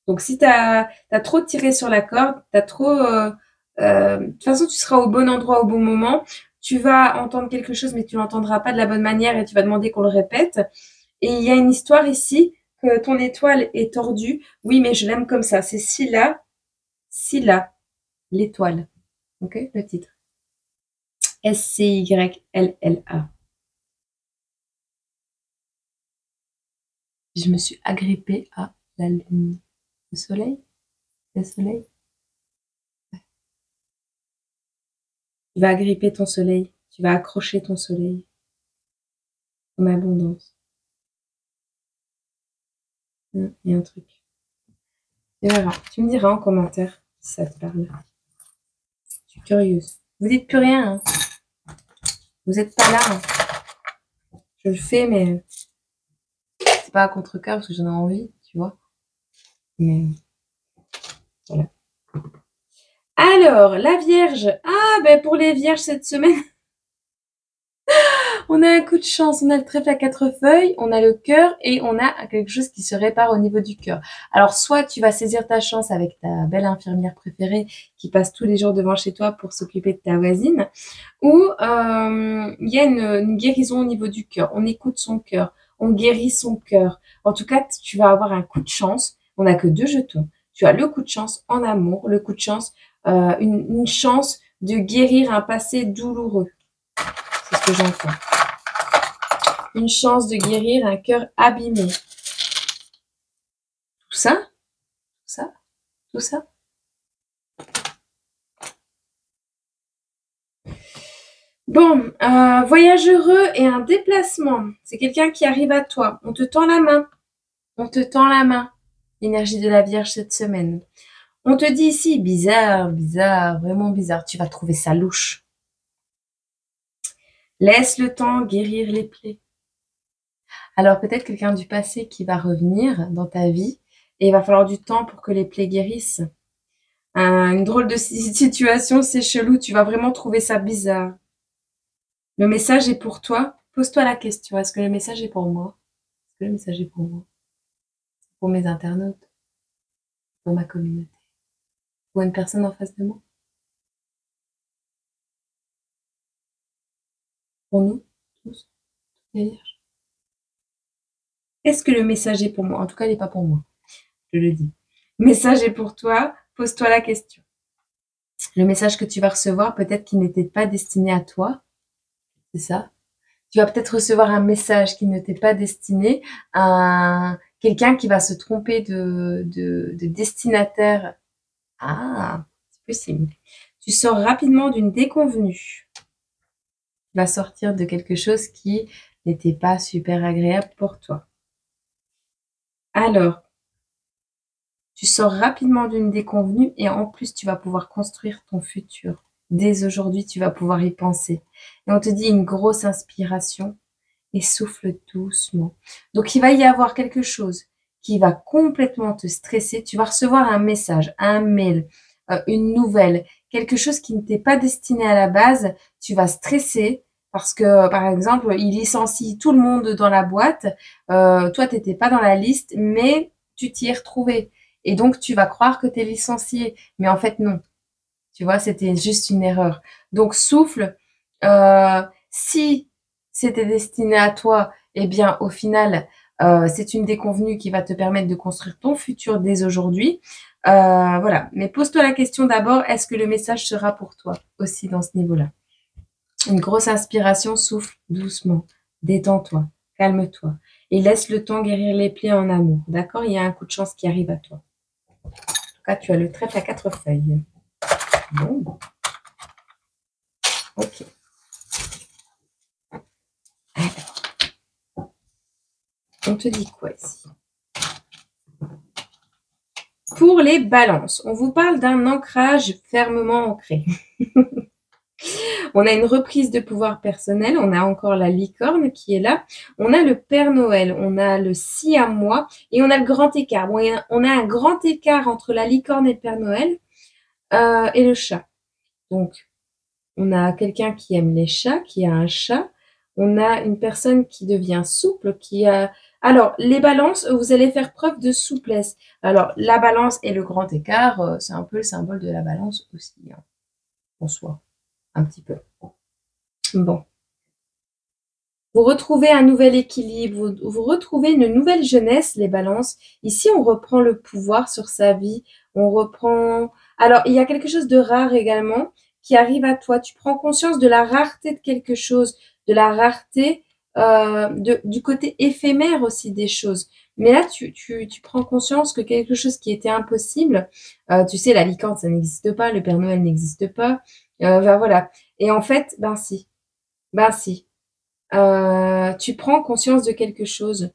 Donc, si t'as trop tiré sur la corde, t'as trop... de toute façon, tu seras au bon endroit au bon moment. Tu vas entendre quelque chose, mais tu l'entendras pas de la bonne manière et tu vas demander qu'on le répète. Et il y a une histoire ici que ton étoile est tordue. Oui, mais je l'aime comme ça. C'est Scylla, l'étoile. Ok, le titre. Scylla. Je me suis agrippée à la lune. Le soleil? Le soleil? Tu vas agripper ton soleil. Tu vas accrocher ton soleil. Ton abondance. Il y a un truc. Tu verras. Tu me diras en commentaire si ça te parle. Je suis curieuse. Vous dites plus rien, hein. Vous êtes pas là, hein. Je le fais, mais c'est pas à contre-cœur parce que j'en ai envie, tu vois. Mais voilà. Alors, la Vierge. Ah, ben pour les Vierges cette semaine, on a un coup de chance. On a le trèfle à 4 feuilles, on a le cœur et on a quelque chose qui se répare au niveau du cœur. Alors, soit tu vas saisir ta chance avec ta belle infirmière préférée qui passe tous les jours devant chez toi pour s'occuper de ta voisine, ou il y a une guérison au niveau du cœur. On écoute son cœur, on guérit son cœur. En tout cas, tu vas avoir un coup de chance. On n'a que 2 jetons. Tu as le coup de chance en amour, le coup de chance, une chance de guérir un passé douloureux. C'est ce que j'entends. Une chance de guérir un cœur abîmé. Tout ça, tout ça, tout ça. Bon, voyage heureux et un déplacement. C'est quelqu'un qui arrive à toi. On te tend la main. On te tend la main. L'énergie de la Vierge cette semaine. On te dit ici, bizarre, bizarre, vraiment bizarre. Tu vas trouver ça louche. Laisse le temps guérir les plaies. Alors peut-être quelqu'un du passé qui va revenir dans ta vie et il va falloir du temps pour que les plaies guérissent. Une drôle de situation, c'est chelou. Tu vas vraiment trouver ça bizarre. Le message est pour toi. Pose-toi la question. Est-ce que le message est pour moi? Est-ce que le message est pour moi? Pour mes internautes? Pour ma communauté? Pour une personne en face de moi? Pour nous? Tous? Les vierges? Est-ce que le message est pour moi? En tout cas, il n'est pas pour moi. Je le dis. Le message est pour toi. Pose-toi la question. Le message que tu vas recevoir, peut-être qu'il n'était pas destiné à toi. C'est ça? Tu vas peut-être recevoir un message qui ne t'est pas destiné à quelqu'un qui va se tromper de destinataire. Ah, c'est possible. Tu sors rapidement d'une déconvenue. Tu vas sortir de quelque chose qui n'était pas super agréable pour toi. Alors, Tu sors rapidement d'une déconvenue et en plus, tu vas pouvoir construire ton futur. Dès aujourd'hui, tu vas pouvoir y penser. Et on te dit une grosse inspiration et souffle doucement. Donc, il va y avoir quelque chose qui va complètement te stresser. Tu vas recevoir un message, un mail, une nouvelle, quelque chose qui ne t'est pas destiné à la base. Tu vas stresser parce que, par exemple, il licencie tout le monde dans la boîte. Toi, tu n'étais pas dans la liste, mais tu t'y es retrouvé. Et donc, tu vas croire que tu es licencié. Mais en fait, non. Tu vois, c'était juste une erreur. Donc, souffle. Si c'était destiné à toi, eh bien, au final, c'est une déconvenue qui va te permettre de construire ton futur dès aujourd'hui. Voilà. Mais pose-toi la question d'abord, est-ce que le message sera pour toi aussi dans ce niveau-là? Une grosse inspiration, souffle doucement. Détends-toi, calme-toi. Et laisse le temps guérir les plaies en amour. D'accord? Il y a un coup de chance qui arrive à toi. En tout cas, tu as le trèfle à 4 feuilles. Bon. Ok. Alors, on te dit quoi ici? Pour les balances, on vous parle d'un ancrage fermement ancré. On a une reprise de pouvoir personnel, on a encore la licorne qui est là, on a le Père Noël, on a le siamois et on a le grand écart. Bon, on a un grand écart entre la licorne et le Père Noël et le chat. Donc, on a quelqu'un qui aime les chats, qui a un chat. On a une personne qui devient souple, qui a... Alors, les balances, vous allez faire preuve de souplesse. Alors, la balance et le grand écart, c'est un peu le symbole de la balance aussi, hein, en soi, un petit peu. Bon. Vous retrouvez un nouvel équilibre, vous retrouvez une nouvelle jeunesse, les balances. Ici, on reprend le pouvoir sur sa vie, on reprend... Alors, il y a quelque chose de rare également qui arrive à toi. Tu prends conscience de la rareté de quelque chose, de la rareté du côté éphémère aussi des choses. Mais là, tu prends conscience que quelque chose qui était impossible, tu sais, la licorne, ça n'existe pas, le Père Noël n'existe pas, ben voilà. Et en fait, ben si, ben si. Tu prends conscience de quelque chose.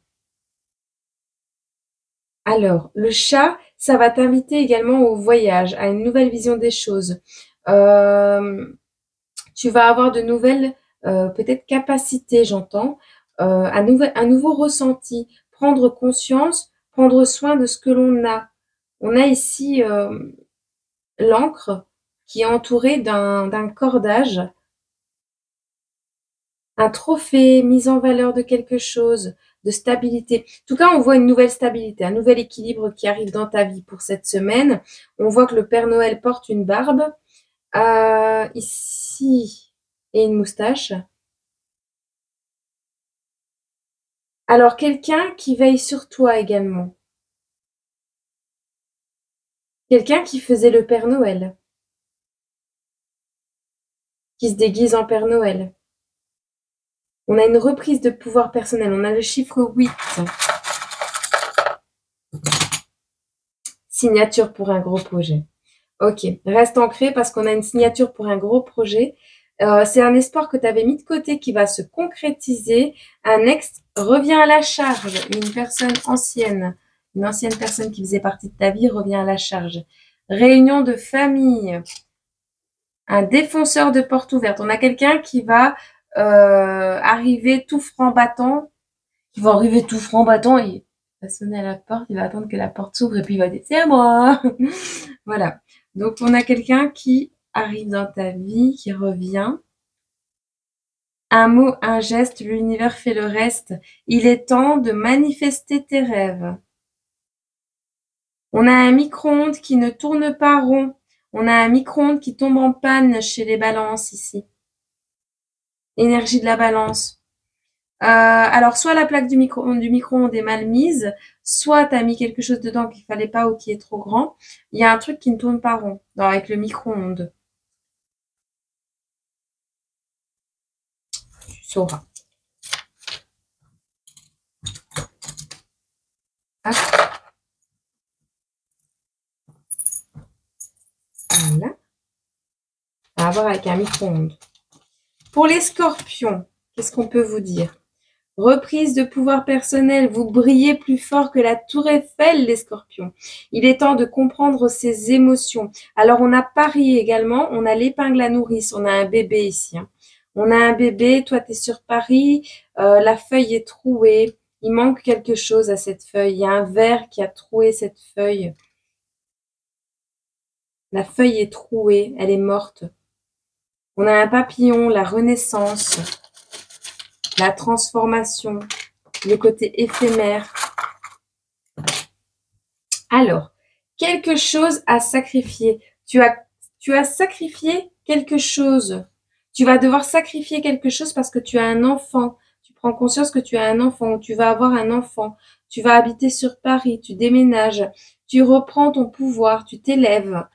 Alors, le chat, ça va t'inviter également au voyage, à une nouvelle vision des choses. Tu vas avoir de nouvelles, peut-être capacités, j'entends, un nouveau ressenti, prendre conscience, prendre soin de ce que l'on a. On a ici l'encre qui est entourée d'un cordage, un trophée, mise en valeur de quelque chose, de stabilité. En tout cas, on voit une nouvelle stabilité, un nouvel équilibre qui arrive dans ta vie pour cette semaine. On voit que le Père Noël porte une barbe, ici, et une moustache. Alors, quelqu'un qui veille sur toi également. Quelqu'un qui faisait le Père Noël, qui se déguise en Père Noël. On a une reprise de pouvoir personnel. On a le chiffre 8. Signature pour un gros projet. Ok, reste ancré parce qu'on a une signature pour un gros projet. C'est un espoir que tu avais mis de côté qui va se concrétiser. Un ex revient à la charge. Une personne ancienne, une ancienne personne qui faisait partie de ta vie revient à la charge. Réunion de famille. Un défenseur de porte ouverte. On a quelqu'un qui va arriver tout franc battant. Qui va arriver tout franc battant. Il va sonner à la porte. Il va attendre que la porte s'ouvre et puis il va dire c'est à moi. Voilà. Donc, on a quelqu'un qui arrive dans ta vie, qui revient. Un mot, un geste, l'univers fait le reste. Il est temps de manifester tes rêves. On a un micro-ondes qui ne tourne pas rond. On a un micro-ondes qui tombe en panne chez les balances ici. Énergie de la balance. Alors, soit la plaque du micro-ondes est mal mise, soit tu as mis quelque chose dedans qu'il fallait pas ou qui est trop grand. Il y a un truc qui ne tourne pas rond avec le micro-ondes. Tu sauras. Hop. Voilà. À voir avec un micro-ondes. Pour les scorpions, qu'est-ce qu'on peut vous dire? Reprise de pouvoir personnel, vous brillez plus fort que la tour Eiffel, les scorpions. Il est temps de comprendre ses émotions. Alors, on a Paris également, on a l'épingle à nourrice, on a un bébé ici. Hein. On a un bébé, toi, tu es sur Paris, la feuille est trouée, il manque quelque chose à cette feuille. Il y a un ver qui a troué cette feuille. La feuille est trouée, elle est morte. On a un papillon, la renaissance, la transformation, le côté éphémère. Alors, quelque chose à sacrifier. Tu as sacrifié quelque chose. Tu vas devoir sacrifier quelque chose parce que tu as un enfant. Tu prends conscience que tu as un enfant ou tu vas avoir un enfant. Tu vas habiter sur Paris, tu déménages, tu reprends ton pouvoir, tu t'élèves,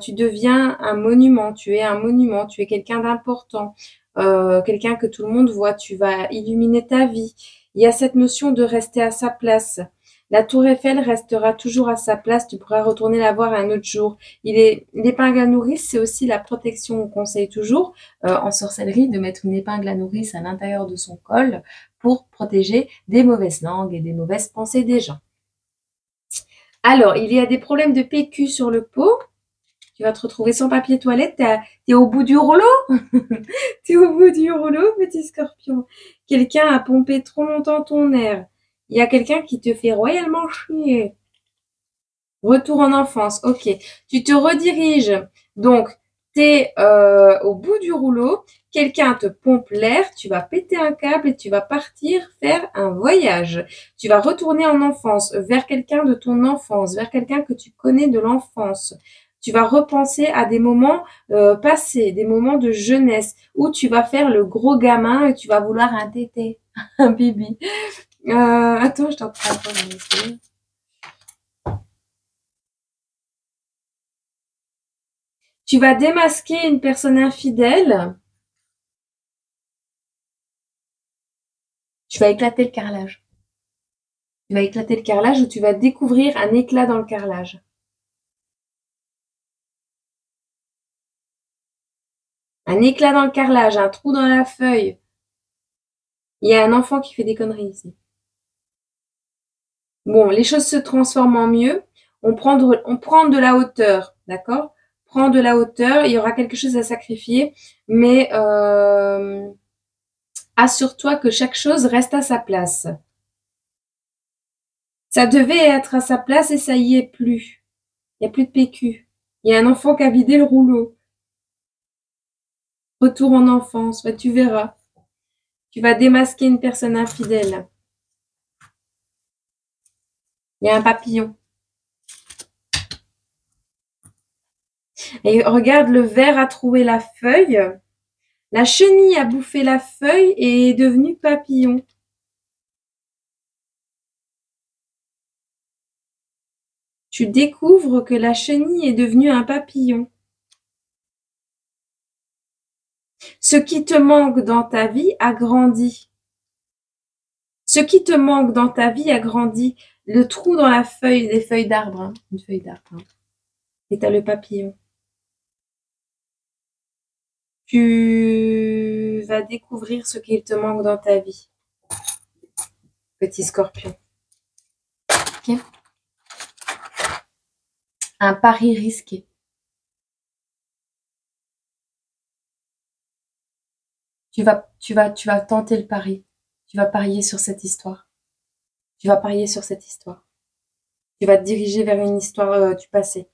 tu deviens un monument, tu es un monument, tu es quelqu'un d'important, quelqu'un que tout le monde voit, tu vas illuminer ta vie. Il y a cette notion de rester à sa place. La tour Eiffel restera toujours à sa place, tu pourras retourner la voir un autre jour. L'épingle à nourrice, c'est aussi la protection. On conseille toujours, en sorcellerie, de mettre une épingle à nourrice à l'intérieur de son col pour protéger des mauvaises langues et des mauvaises pensées des gens. Alors, il y a des problèmes de PQ sur le pot. Tu vas te retrouver sans papier toilette. T'es au bout du rouleau. T'es au bout du rouleau, petit scorpion. Quelqu'un a pompé trop longtemps ton air. Il y a quelqu'un qui te fait royalement chier. Retour en enfance. Ok. Tu te rediriges. Donc, t'es au bout du rouleau. Quelqu'un te pompe l'air. Tu vas péter un câble et tu vas partir faire un voyage. Tu vas retourner en enfance, vers quelqu'un de ton enfance, vers quelqu'un que tu connais de l'enfance. Tu vas repenser à des moments passés, des moments de jeunesse, où tu vas faire le gros gamin et tu vas vouloir un tété, un bibi. Attends, je t'en prends pas. Tu vas démasquer une personne infidèle. Tu vas éclater le carrelage. Tu vas éclater le carrelage ou tu vas découvrir un éclat dans le carrelage. Un éclat dans le carrelage, un trou dans la feuille. Il y a un enfant qui fait des conneries ici. Bon, les choses se transforment en mieux. On prend de la hauteur, d'accord? Prends de la hauteur, il y aura quelque chose à sacrifier, mais assure-toi que chaque chose reste à sa place. Ça devait être à sa place et ça y est plus. Il n'y a plus de PQ. Il y a un enfant qui a vidé le rouleau. Retour en enfance, bah, tu verras. Tu vas démasquer une personne infidèle. Il y a un papillon. Et regarde, le ver a troué la feuille. La chenille a bouffé la feuille et est devenue papillon. Tu découvres que la chenille est devenue un papillon. Ce qui te manque dans ta vie a grandi. Ce qui te manque dans ta vie a grandi. Le trou dans la feuille, des feuilles d'arbre, hein, une feuille d'arbre. Hein. Et t'as le papillon. Tu vas découvrir ce qu'il te manque dans ta vie. Petit scorpion. Ok. Un pari risqué. Tu vas tenter le pari. Tu vas parier sur cette histoire. Tu vas parier sur cette histoire. Tu vas te diriger vers une histoire du passé.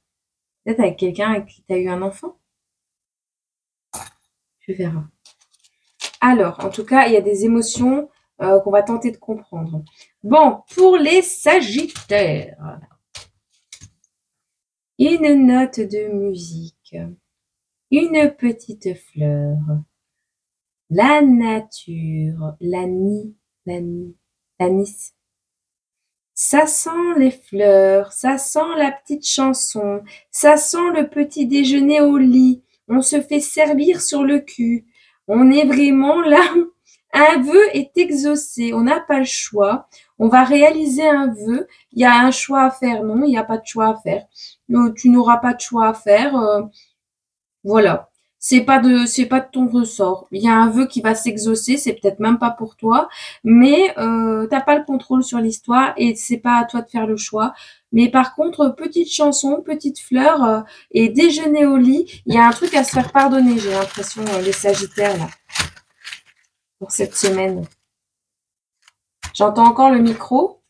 Peut-être avec quelqu'un avec qui tu as eu un enfant. Tu verras. Alors, en tout cas, il y a des émotions qu'on va tenter de comprendre. Bon, pour les Sagittaires. Une note de musique. Une petite fleur. La nature. L'anis. Ça sent les fleurs, ça sent la petite chanson, ça sent le petit déjeuner au lit. On se fait servir sur le cul. On est vraiment là. Un vœu est exaucé. On n'a pas le choix. On va réaliser un vœu. Il y a un choix à faire. Non, il n'y a pas de choix à faire. Donc, tu n'auras pas de choix à faire. Voilà. c'est pas de ton ressort. Il y a un vœu qui va s'exaucer, c'est peut-être même pas pour toi, mais t'as pas le contrôle sur l'histoire et c'est pas à toi de faire le choix. Mais par contre, petite chanson, petite fleur et déjeuner au lit, il y a un truc à se faire pardonner, j'ai l'impression, les Sagittaires là, pour cette semaine. J'entends encore le micro.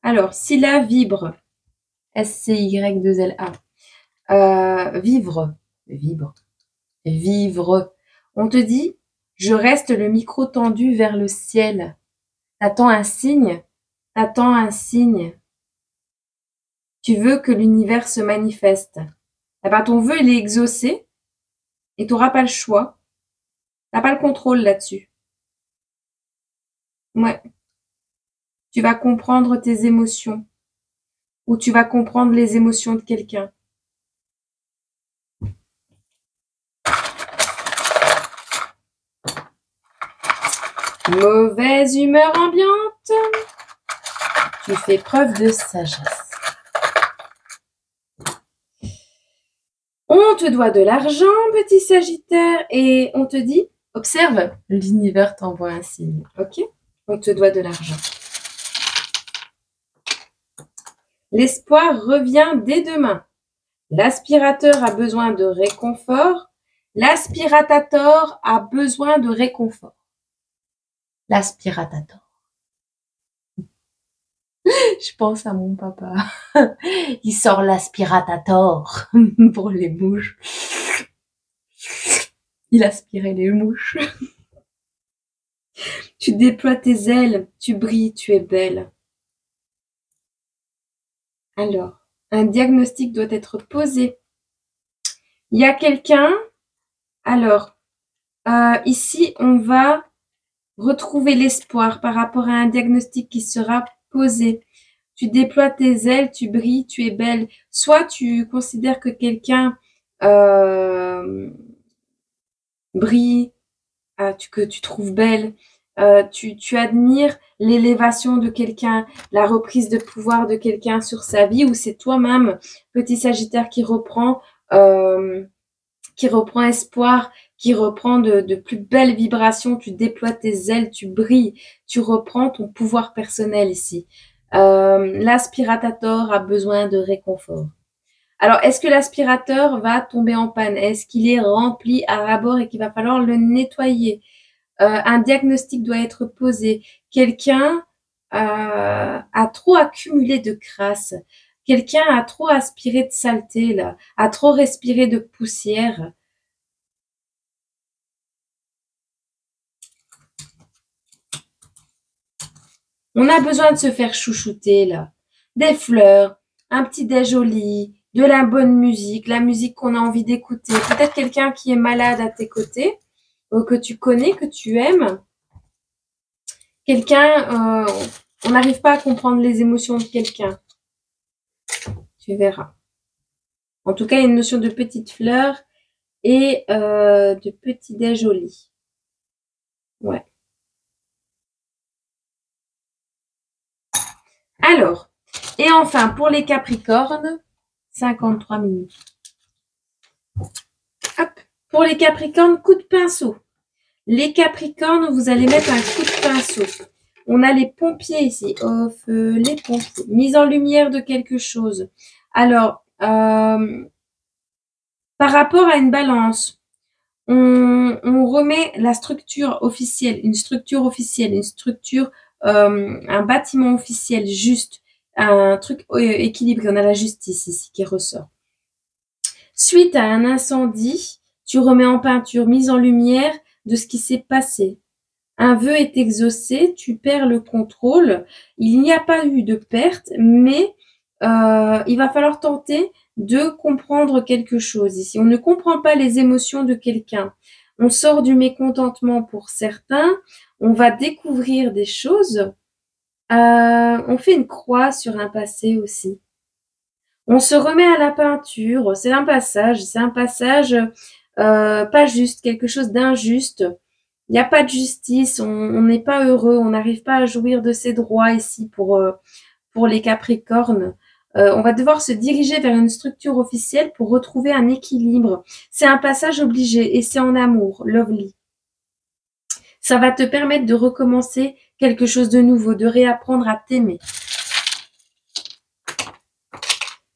Alors, Scylla vibre. SCY2LA. Vivre. Vivre. On te dit, je reste le micro tendu vers le ciel. T'attends un signe. T'attends un signe. Tu veux que l'univers se manifeste. Eh ben, ton vœu, il est exaucé et tu n'auras pas le choix. T'as pas le contrôle là-dessus. Ouais. Tu vas comprendre tes émotions ou tu vas comprendre les émotions de quelqu'un. Mauvaise humeur ambiante. Tu fais preuve de sagesse. On te doit de l'argent, petit Sagittaire, et on te dit, observe, l'univers t'envoie un signe, ok? On te doit de l'argent. L'espoir revient dès demain. L'aspirateur a besoin de réconfort. L'aspiratator a besoin de réconfort. L'aspiratator. Je pense à mon papa. Il sort l'aspiratator pour les mouches. Il aspirait les mouches. Tu déploies tes ailes, tu brilles, tu es belle. Alors, un diagnostic doit être posé. Il y a quelqu'un. Alors, ici, on va retrouver l'espoir par rapport à un diagnostic qui sera posé. Tu déploies tes ailes, tu brilles, tu es belle. Soit tu considères que quelqu'un brille, que tu trouves belle, tu admires l'élévation de quelqu'un, la reprise de pouvoir de quelqu'un sur sa vie, ou c'est toi-même, petit Sagittaire, qui reprend espoir, qui reprend de plus belles vibrations, tu déploies tes ailes, tu brilles, tu reprends ton pouvoir personnel ici. L'aspiratator a besoin de réconfort. Alors, est-ce que l'aspirateur va tomber en panne? Est-ce qu'il est rempli à ras-bord et qu'il va falloir le nettoyer? Un diagnostic doit être posé. Quelqu'un a trop accumulé de crasse. Quelqu'un a trop aspiré de saleté, là, a trop respiré de poussière. On a besoin de se faire chouchouter, là. Des fleurs, un petit déj au lit, de la bonne musique, la musique qu'on a envie d'écouter. Peut-être quelqu'un qui est malade à tes côtés, que tu connais, que tu aimes. Quelqu'un, on n'arrive pas à comprendre les émotions de quelqu'un. Tu verras. En tout cas, il y a une notion de petite fleur et de petit déj au lit. Ouais. Alors, et enfin, pour les Capricornes, 53 minutes. Hop. Pour les Capricornes, coup de pinceau. Les Capricornes, vous allez mettre un coup de pinceau. On a les pompiers ici. Off, les pompiers. Mise en lumière de quelque chose. Alors, par rapport à une balance, on remet la structure officielle, une structure, un bâtiment officiel juste, un truc équilibré. On a la justice ici qui ressort. Suite à un incendie, tu remets en peinture, mise en lumière de ce qui s'est passé. Un vœu est exaucé, tu perds le contrôle. Il n'y a pas eu de perte, mais il va falloir tenter de comprendre quelque chose ici. On ne comprend pas les émotions de quelqu'un. On sort du mécontentement pour certains. On va découvrir des choses. On fait une croix sur un passé aussi. On se remet à la peinture. C'est un passage pas juste, quelque chose d'injuste. Il n'y a pas de justice, on n'est pas heureux, on n'arrive pas à jouir de ses droits ici pour les Capricornes. On va devoir se diriger vers une structure officielle pour retrouver un équilibre. C'est un passage obligé et c'est en amour, lovely. Ça va te permettre de recommencer quelque chose de nouveau, de réapprendre à t'aimer.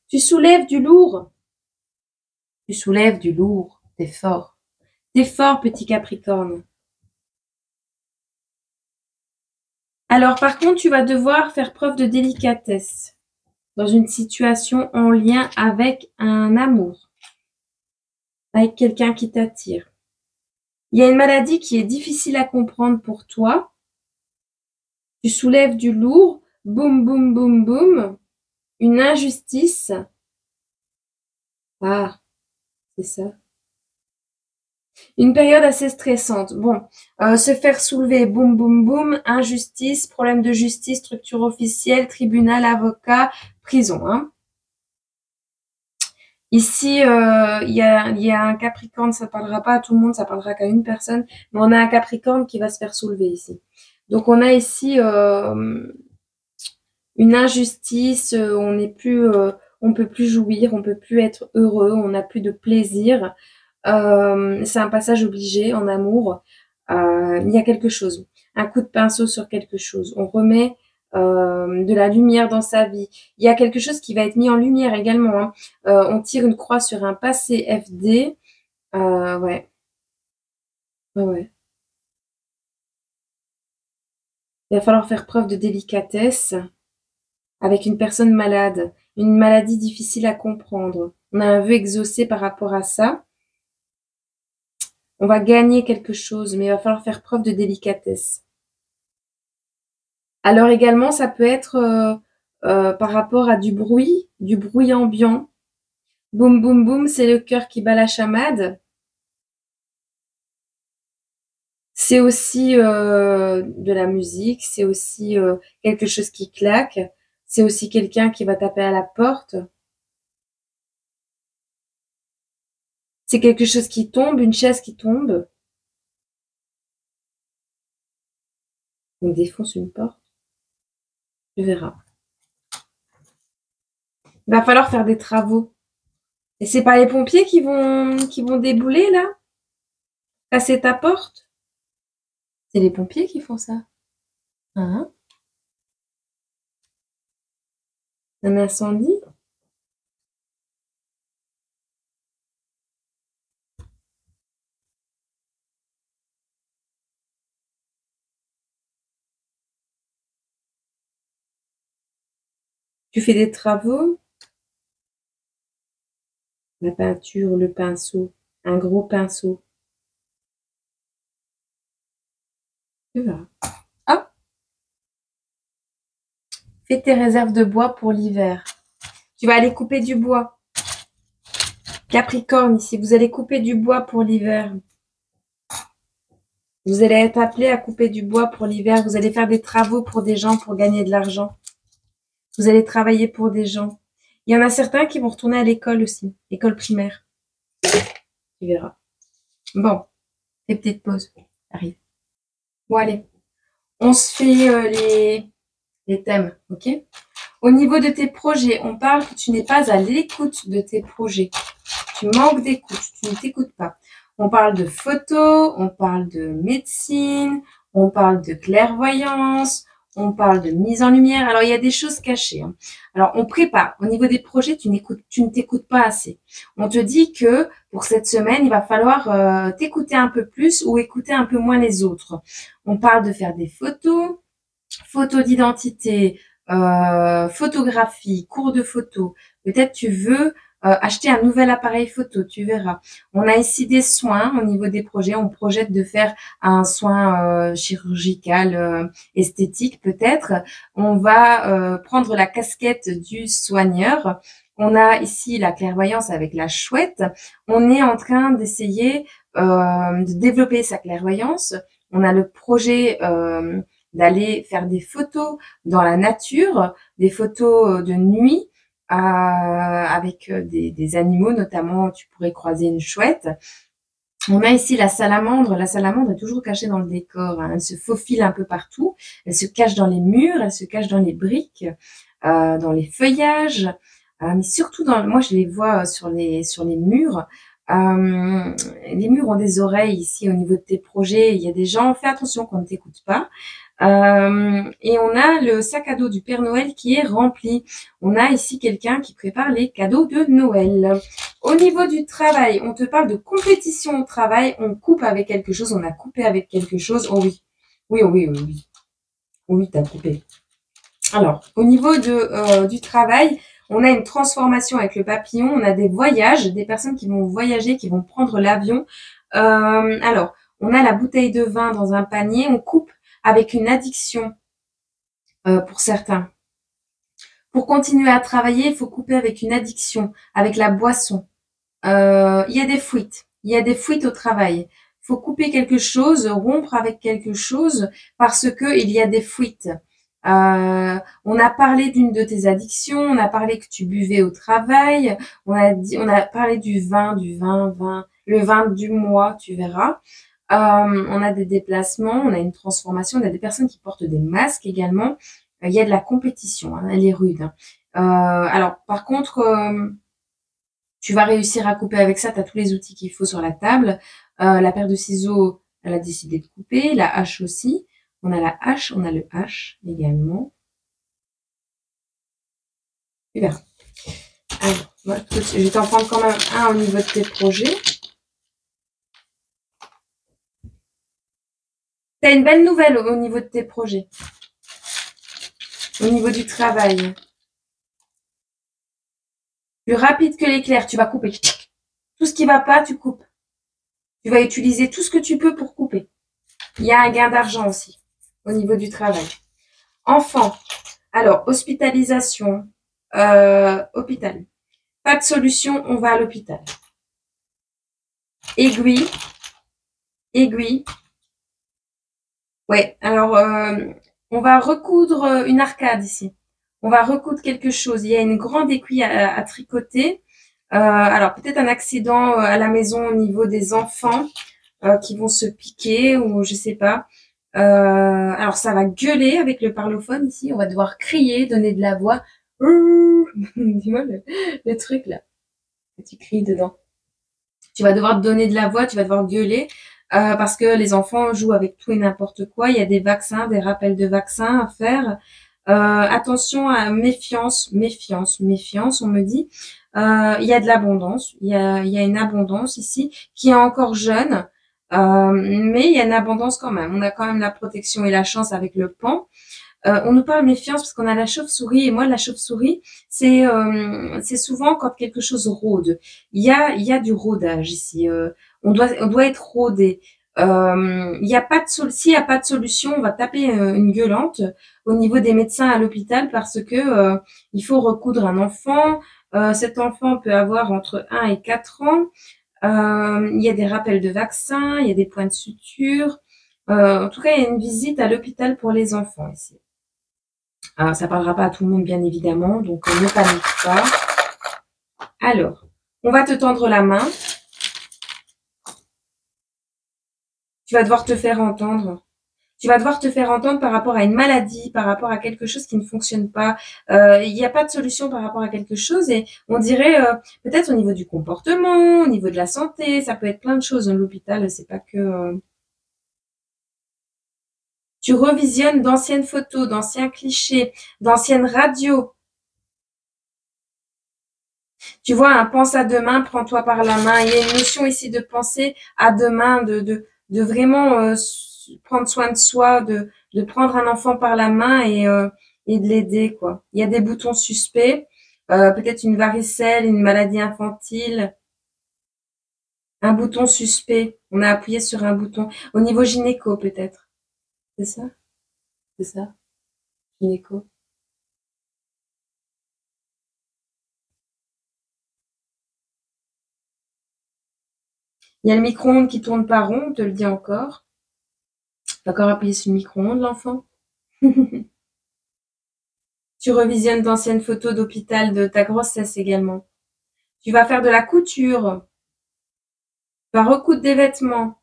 Tu soulèves du lourd. Tu soulèves du lourd. T'es fort. T'es fort, petit Capricorne. Alors, par contre, tu vas devoir faire preuve de délicatesse dans une situation en lien avec un amour, avec quelqu'un qui t'attire. Il y a une maladie qui est difficile à comprendre pour toi. Tu soulèves du lourd, boum, boum, boum, boum, une injustice. Ah, c'est ça. Une période assez stressante. Bon, se faire soulever, boum, boum, boum, injustice, problème de justice, structure officielle, tribunal, avocat, prison. Hein. Ici, il y a un Capricorne, ça parlera pas à tout le monde, ça parlera qu'à une personne, mais on a un Capricorne qui va se faire soulever ici. Donc on a ici une injustice, on n'est plus, on peut plus jouir, on peut plus être heureux, on n'a plus de plaisir. C'est un passage obligé en amour. Il y a quelque chose, un coup de pinceau sur quelque chose. On remet de la lumière dans sa vie. Il y a quelque chose qui va être mis en lumière également. Hein. On tire une croix sur un passé FD. Ouais. Ouais. Il va falloir faire preuve de délicatesse avec une personne malade, une maladie difficile à comprendre. On a un vœu exaucé par rapport à ça. On va gagner quelque chose, mais il va falloir faire preuve de délicatesse. Alors également, ça peut être par rapport à du bruit ambiant. Boum, boum, boum, c'est le cœur qui bat la chamade. C'est aussi de la musique, c'est aussi quelque chose qui claque, c'est aussi quelqu'un qui va taper à la porte. C'est quelque chose qui tombe, une chaise qui tombe. On défonce une porte. Tu verras. Il va falloir faire des travaux. Et c'est pas les pompiers qui vont débouler là? Casser ta porte? C'est les pompiers qui font ça. Hein? Un incendie? Tu fais des travaux? La peinture, le pinceau, un gros pinceau. Tu verras. Hop! Fais tes réserves de bois pour l'hiver. Tu vas aller couper du bois. Capricorne, ici, vous allez couper du bois pour l'hiver. Vous allez être appelé à couper du bois pour l'hiver. Vous allez faire des travaux pour des gens pour gagner de l'argent. Vous allez travailler pour des gens. Il y en a certains qui vont retourner à l'école aussi, école primaire. Tu verras. Bon, les petites pauses. Arrive. Bon, allez. On se fait les thèmes, ok? Au niveau de tes projets, on parle que tu n'es pas à l'écoute de tes projets. Tu manques d'écoute, tu ne t'écoutes pas. On parle de photos, on parle de médecine, on parle de clairvoyance, on parle de mise en lumière. Alors, il y a des choses cachées. Hein. Alors, on prépare. Au niveau des projets, tu ne t'écoutes pas assez. On te dit que pour cette semaine, il va falloir t'écouter un peu plus ou écouter un peu moins les autres. On parle de faire des photos, photos d'identité, photographie, cours de photo. Peut-être tu veux acheter un nouvel appareil photo, tu verras. On a ici des soins au niveau des projets. On projette de faire un soin chirurgical, esthétique peut-être. On va prendre la casquette du soigneur. On a ici la clairvoyance avec la chouette. On est en train d'essayer de développer sa clairvoyance. On a le projet d'aller faire des photos dans la nature, des photos de nuit avec des animaux, notamment tu pourrais croiser une chouette. On a ici la salamandre. La salamandre est toujours cachée dans le décor, hein. Elle se faufile un peu partout. Elle se cache dans les murs, elle se cache dans les briques, dans les feuillages. Mais surtout moi je les vois sur les murs. Les murs ont des oreilles ici au niveau de tes projets. Il y a des gens, fais attention qu'on ne t'écoute pas. Et on a le sac à dos du Père Noël qui est rempli. On a ici quelqu'un qui prépare les cadeaux de Noël. Au niveau du travail, on te parle de compétition au travail. On coupe avec quelque chose, on a coupé avec quelque chose. Oh oui, oui, oh oui, oui, oui. Oui, t'as coupé. Alors, au niveau du travail, on a une transformation avec le papillon. On a des voyages, des personnes qui vont voyager, qui vont prendre l'avion. Alors, on a la bouteille de vin dans un panier. On coupe avec une addiction pour certains. Pour continuer à travailler, il faut couper avec une addiction, avec la boisson. Il y a des fuites. Il y a des fuites au travail. Il faut couper quelque chose, rompre avec quelque chose parce que il y a des fuites. On a parlé d'une de tes addictions, on a parlé que tu buvais au travail, on a parlé du vin, le vin du mois, tu verras. On a des déplacements, on a une transformation, on a des personnes qui portent des masques également. Il y a de la compétition, hein, elle est rude, hein. Alors, par contre, tu vas réussir à couper avec ça, tu as tous les outils qu'il faut sur la table. La paire de ciseaux, elle a décidé de couper, la hache aussi. On a la hache, on a le H également. Tu verras. Alors, moi, je vais t'en prendre quand même un au niveau de tes projets. Tu as une belle nouvelle au niveau de tes projets. Au niveau du travail. Plus rapide que l'éclair, tu vas couper. Tout ce qui va pas, tu coupes. Tu vas utiliser tout ce que tu peux pour couper. Il y a un gain d'argent aussi au niveau du travail. Enfant. Alors, hospitalisation. Hôpital. Pas de solution, on va à l'hôpital. Aiguille. Aiguille. Ouais, alors on va recoudre une arcade ici. On va recoudre quelque chose. Il y a une grande aiguille à tricoter. Alors peut-être un accident à la maison au niveau des enfants qui vont se piquer ou je sais pas. Alors ça va gueuler avec le parlophone ici. On va devoir crier, donner de la voix. Dis-moi le truc là. Tu cries dedans. Tu vas devoir te donner de la voix, tu vas devoir gueuler. Parce que les enfants jouent avec tout et n'importe quoi. Il y a des vaccins, des rappels de vaccins à faire. Attention à méfiance, méfiance, méfiance, on me dit. Il y a de l'abondance, il y a une abondance ici qui est encore jeune, mais il y a une abondance quand même. On a quand même la protection et la chance avec le pan. On nous parle méfiance parce qu'on a la chauve-souris et moi la chauve-souris c'est souvent quand quelque chose rôde. Il y a du rôdage ici. On doit être rôdé. Il y a pas de s'il y a pas de solution, on va taper une gueulante au niveau des médecins à l'hôpital parce que il faut recoudre un enfant. Cet enfant peut avoir entre 1 et 4 ans. Il y a des rappels de vaccins, il y a des points de suture. En tout cas, il y a une visite à l'hôpital pour les enfants ici. Ça parlera pas à tout le monde, bien évidemment, donc ne panique pas. Alors, on va te tendre la main. Tu vas devoir te faire entendre. Tu vas devoir te faire entendre par rapport à une maladie, par rapport à quelque chose qui ne fonctionne pas. Il n'y a pas de solution par rapport à quelque chose et on dirait peut-être au niveau du comportement, au niveau de la santé, ça peut être plein de choses. L'hôpital, c'est pas que... Tu revisionnes d'anciennes photos, d'anciens clichés, d'anciennes radios. Tu vois, un pense à demain, prends-toi par la main. Il y a une notion ici de penser à demain, de vraiment prendre soin de soi, de prendre un enfant par la main et de l'aider, quoi. Il y a des boutons suspects, peut-être une varicelle, une maladie infantile, un bouton suspect. On a appuyé sur un bouton. Au niveau gynéco, peut-être. C'est ça? C'est ça? Gynéco. Il y a le micro-ondes qui tourne pas rond, on te le dit encore. T'as encore appuyé sur le micro-ondes, l'enfant. Tu revisionnes d'anciennes photos d'hôpital de ta grossesse également. Tu vas faire de la couture. vas recoudre des vêtements.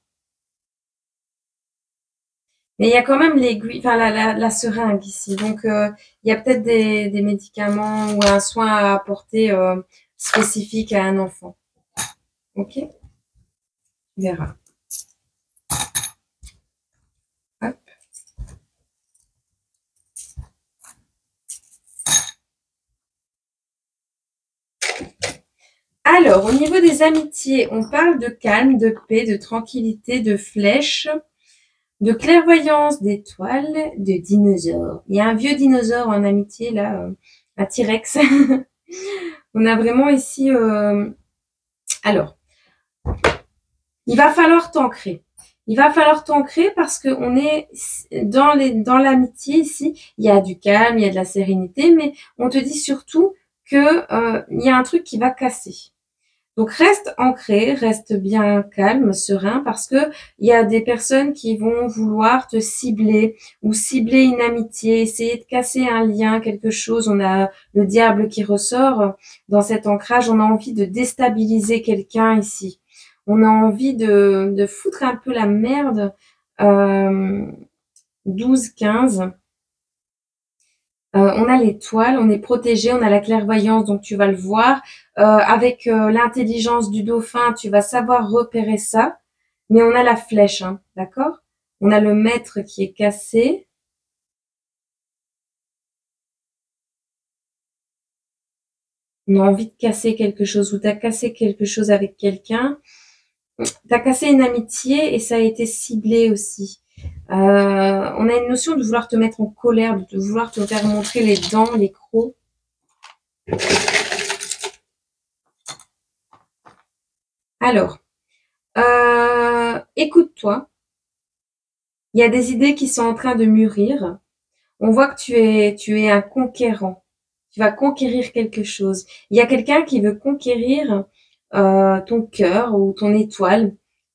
Mais il y a quand même l'aiguille, enfin la seringue ici. Donc, il y a peut-être des médicaments ou un soin à apporter spécifique à un enfant. Ok? On verra. Hop. Alors, au niveau des amitiés, on parle de calme, de paix, de tranquillité, de flèche, de clairvoyance, d'étoiles, de dinosaures. Il y a un vieux dinosaure en amitié, là, un T-Rex. On a vraiment ici... Alors, il va falloir t'ancrer. Il va falloir t'ancrer parce qu'on est dans l'amitié ici. Il y a du calme, il y a de la sérénité, mais on te dit surtout que il y a un truc qui va casser. Donc reste ancré, reste bien calme, serein, parce que il y a des personnes qui vont vouloir te cibler ou cibler une amitié, essayer de casser un lien, quelque chose. On a le diable qui ressort dans cet ancrage. On a envie de déstabiliser quelqu'un ici. On a envie de foutre un peu la merde. 12, 15. On a l'étoile, on est protégé, on a la clairvoyance, donc tu vas le voir. Avec l'intelligence du dauphin, tu vas savoir repérer ça. Mais on a la flèche, hein, d'accord? On a le maître qui est cassé. On a envie de casser quelque chose ou tu as cassé quelque chose avec quelqu'un. Tu as cassé une amitié et ça a été ciblé aussi. On a une notion de vouloir te mettre en colère, de vouloir te faire montrer les dents, les crocs. Alors, écoute-toi. Il y a des idées qui sont en train de mûrir. On voit que tu es un conquérant. Tu vas conquérir quelque chose. Il y a quelqu'un qui veut conquérir ton cœur ou ton étoile,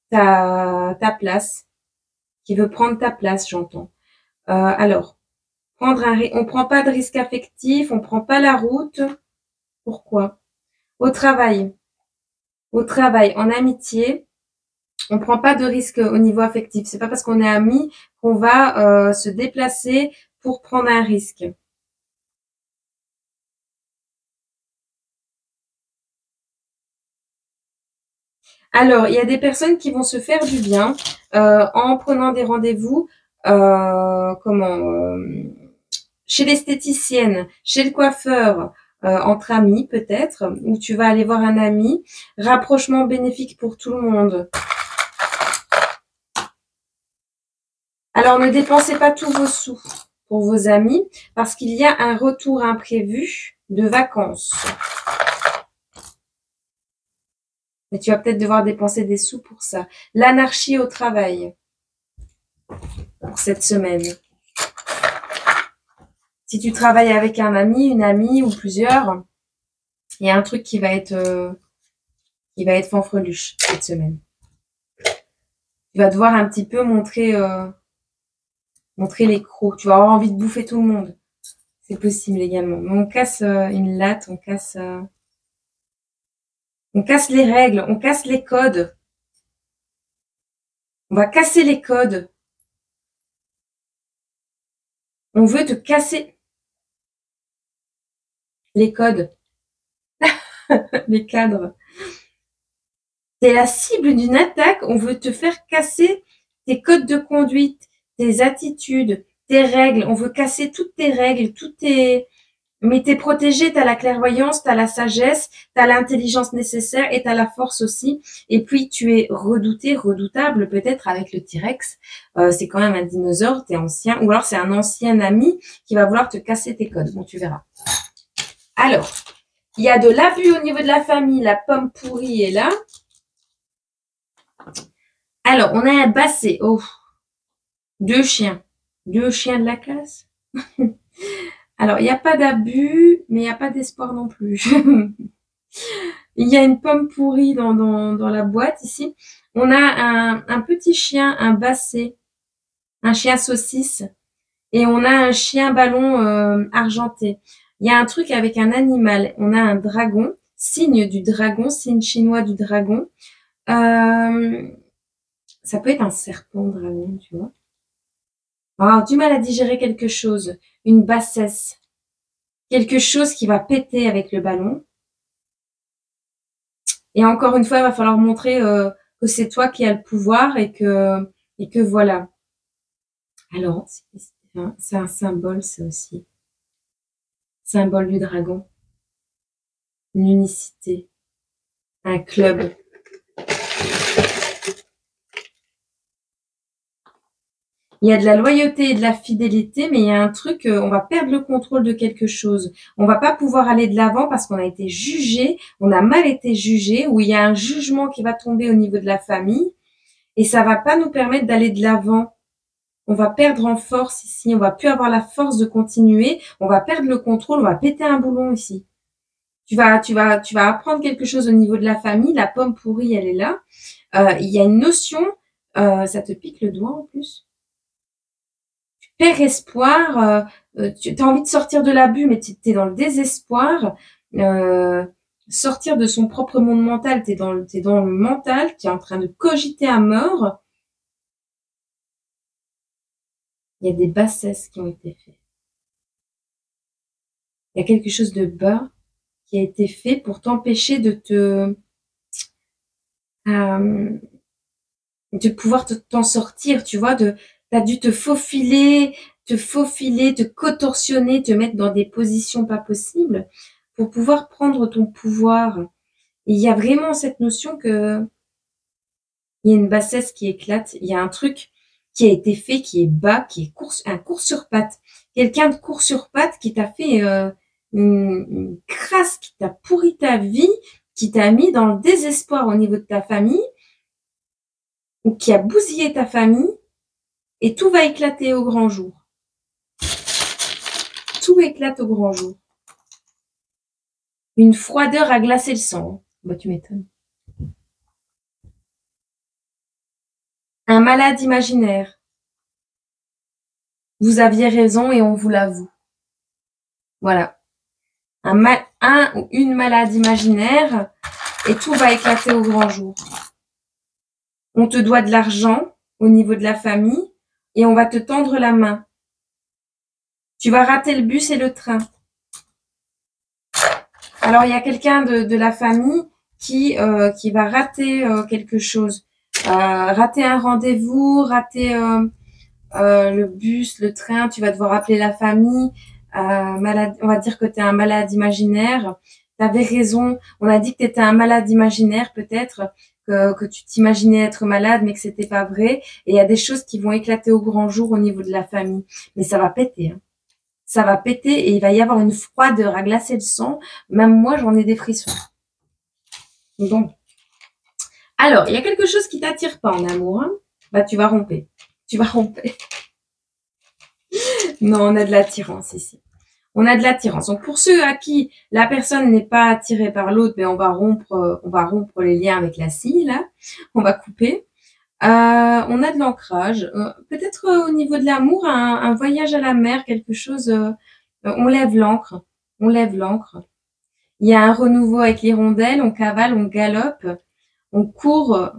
ta place, qui veut prendre ta place, j'entends. Alors, on prend pas de risque affectif, on prend pas la route. Pourquoi? Au travail, en amitié, on prend pas de risque au niveau affectif. C'est pas parce qu'on est amis qu'on va se déplacer pour prendre un risque. Alors, il y a des personnes qui vont se faire du bien en prenant des rendez-vous, chez l'esthéticienne, chez le coiffeur, entre amis peut-être, où tu vas aller voir un ami. Rapprochement bénéfique pour tout le monde. Alors, ne dépensez pas tous vos sous pour vos amis parce qu'il y a un retour imprévu de vacances. Mais tu vas peut-être devoir dépenser des sous pour ça. L'anarchie au travail pour cette semaine. Si tu travailles avec un ami, une amie ou plusieurs, il y a un truc qui va être fanfreluche cette semaine. Tu vas devoir un petit peu montrer les crocs. Tu vas avoir envie de bouffer tout le monde. C'est possible également. Mais on casse une latte, on casse les règles, on casse les codes. On va casser les codes. On veut te casser les codes, les cadres. T'es la cible d'une attaque. On veut te faire casser tes codes de conduite, tes attitudes, tes règles. On veut casser toutes tes règles, mais t'es protégé, t'as la clairvoyance, t'as la sagesse, t'as l'intelligence nécessaire et t'as la force aussi. Et puis, tu es redoutable peut-être avec le T-Rex. C'est quand même un dinosaure, t'es ancien. Ou alors, c'est un ancien ami qui va vouloir te casser tes codes. Bon, tu verras. Alors, il y a de l'abus au niveau de la famille. La pomme pourrie est là. Alors, on a un basset. Oh, 2 chiens. 2 chiens de la classe. Alors, il n'y a pas d'abus, mais il n'y a pas d'espoir non plus. Il y a une pomme pourrie dans la boîte ici. On a un petit chien, un basset, un chien saucisse. Et on a un chien ballon argenté. Il y a un truc avec un animal. On a un dragon, signe du dragon, signe chinois du dragon. Ça peut être un serpent dragon, tu vois. Alors, du mal à digérer quelque chose, une bassesse, quelque chose qui va péter avec le ballon. Et encore une fois, il va falloir montrer que c'est toi qui as le pouvoir et que voilà. Alors, c'est un symbole, ça aussi. Symbole du dragon. Une unicité. Un club. Il y a de la loyauté et de la fidélité, mais il y a un truc, on va perdre le contrôle de quelque chose. On va pas pouvoir aller de l'avant parce qu'on a été jugé, on a mal été jugé, ou il y a un jugement qui va tomber au niveau de la famille, et ça va pas nous permettre d'aller de l'avant. On va perdre en force ici, on va plus avoir la force de continuer, on va perdre le contrôle, on va péter un boulon ici. Tu vas apprendre quelque chose au niveau de la famille, la pomme pourrie, elle est là. Il y a une notion, ça te pique le doigt en plus. Perds espoir, tu as envie de sortir de l'abus, mais tu es dans le désespoir. Sortir de son propre monde mental, t'es dans le mental, tu es en train de cogiter à mort. Il y a des bassesses qui ont été faites. Il y a quelque chose de bas qui a été fait pour t'empêcher de pouvoir t'en sortir, tu vois, t'as dû te faufiler, te contorsionner, te mettre dans des positions pas possibles pour pouvoir prendre ton pouvoir. Et il y a vraiment cette notion que il y a une bassesse qui éclate, il y a un truc qui a été fait, qui est bas, qui est un cours sur pattes. Quelqu'un de court sur pattes qui t'a fait une crasse, qui t'a pourri ta vie, qui t'a mis dans le désespoir au niveau de ta famille, ou qui a bousillé ta famille, et tout va éclater au grand jour. Tout éclate au grand jour. Une froideur a glacé le sang. Bah, tu m'étonnes. Un malade imaginaire. Vous aviez raison et on vous l'avoue. Voilà. Un ou une malade imaginaire et tout va éclater au grand jour. On te doit de l'argent au niveau de la famille et on va te tendre la main. Tu vas rater le bus et le train. Alors, il y a quelqu'un de la famille qui va rater quelque chose. Rater un rendez-vous, rater le bus, le train, tu vas devoir appeler la famille. Malade, on va dire que tu es un malade imaginaire. Tu avais raison. On a dit que tu étais un malade imaginaire peut-être, que tu t'imaginais être malade, mais que c'était pas vrai. Et il y a des choses qui vont éclater au grand jour au niveau de la famille. Mais ça va péter. Hein. Ça va péter et il va y avoir une froideur à glacer le sang. Même moi, j'en ai des frissons. Donc, alors, il y a quelque chose qui t'attire pas en amour. Hein. Bah, tu vas romper. Tu vas romper. Non, on a de l'attirance ici. On a de l'attirance. Donc, pour ceux à qui la personne n'est pas attirée par l'autre, ben, on va rompre les liens avec la scie, là. On va couper. On a de l'ancrage. Peut-être au niveau de l'amour, un voyage à la mer, quelque chose. On lève l'ancre. On lève l'ancre. Il y a un renouveau avec l'hirondelle. On cavale, on galope. On court.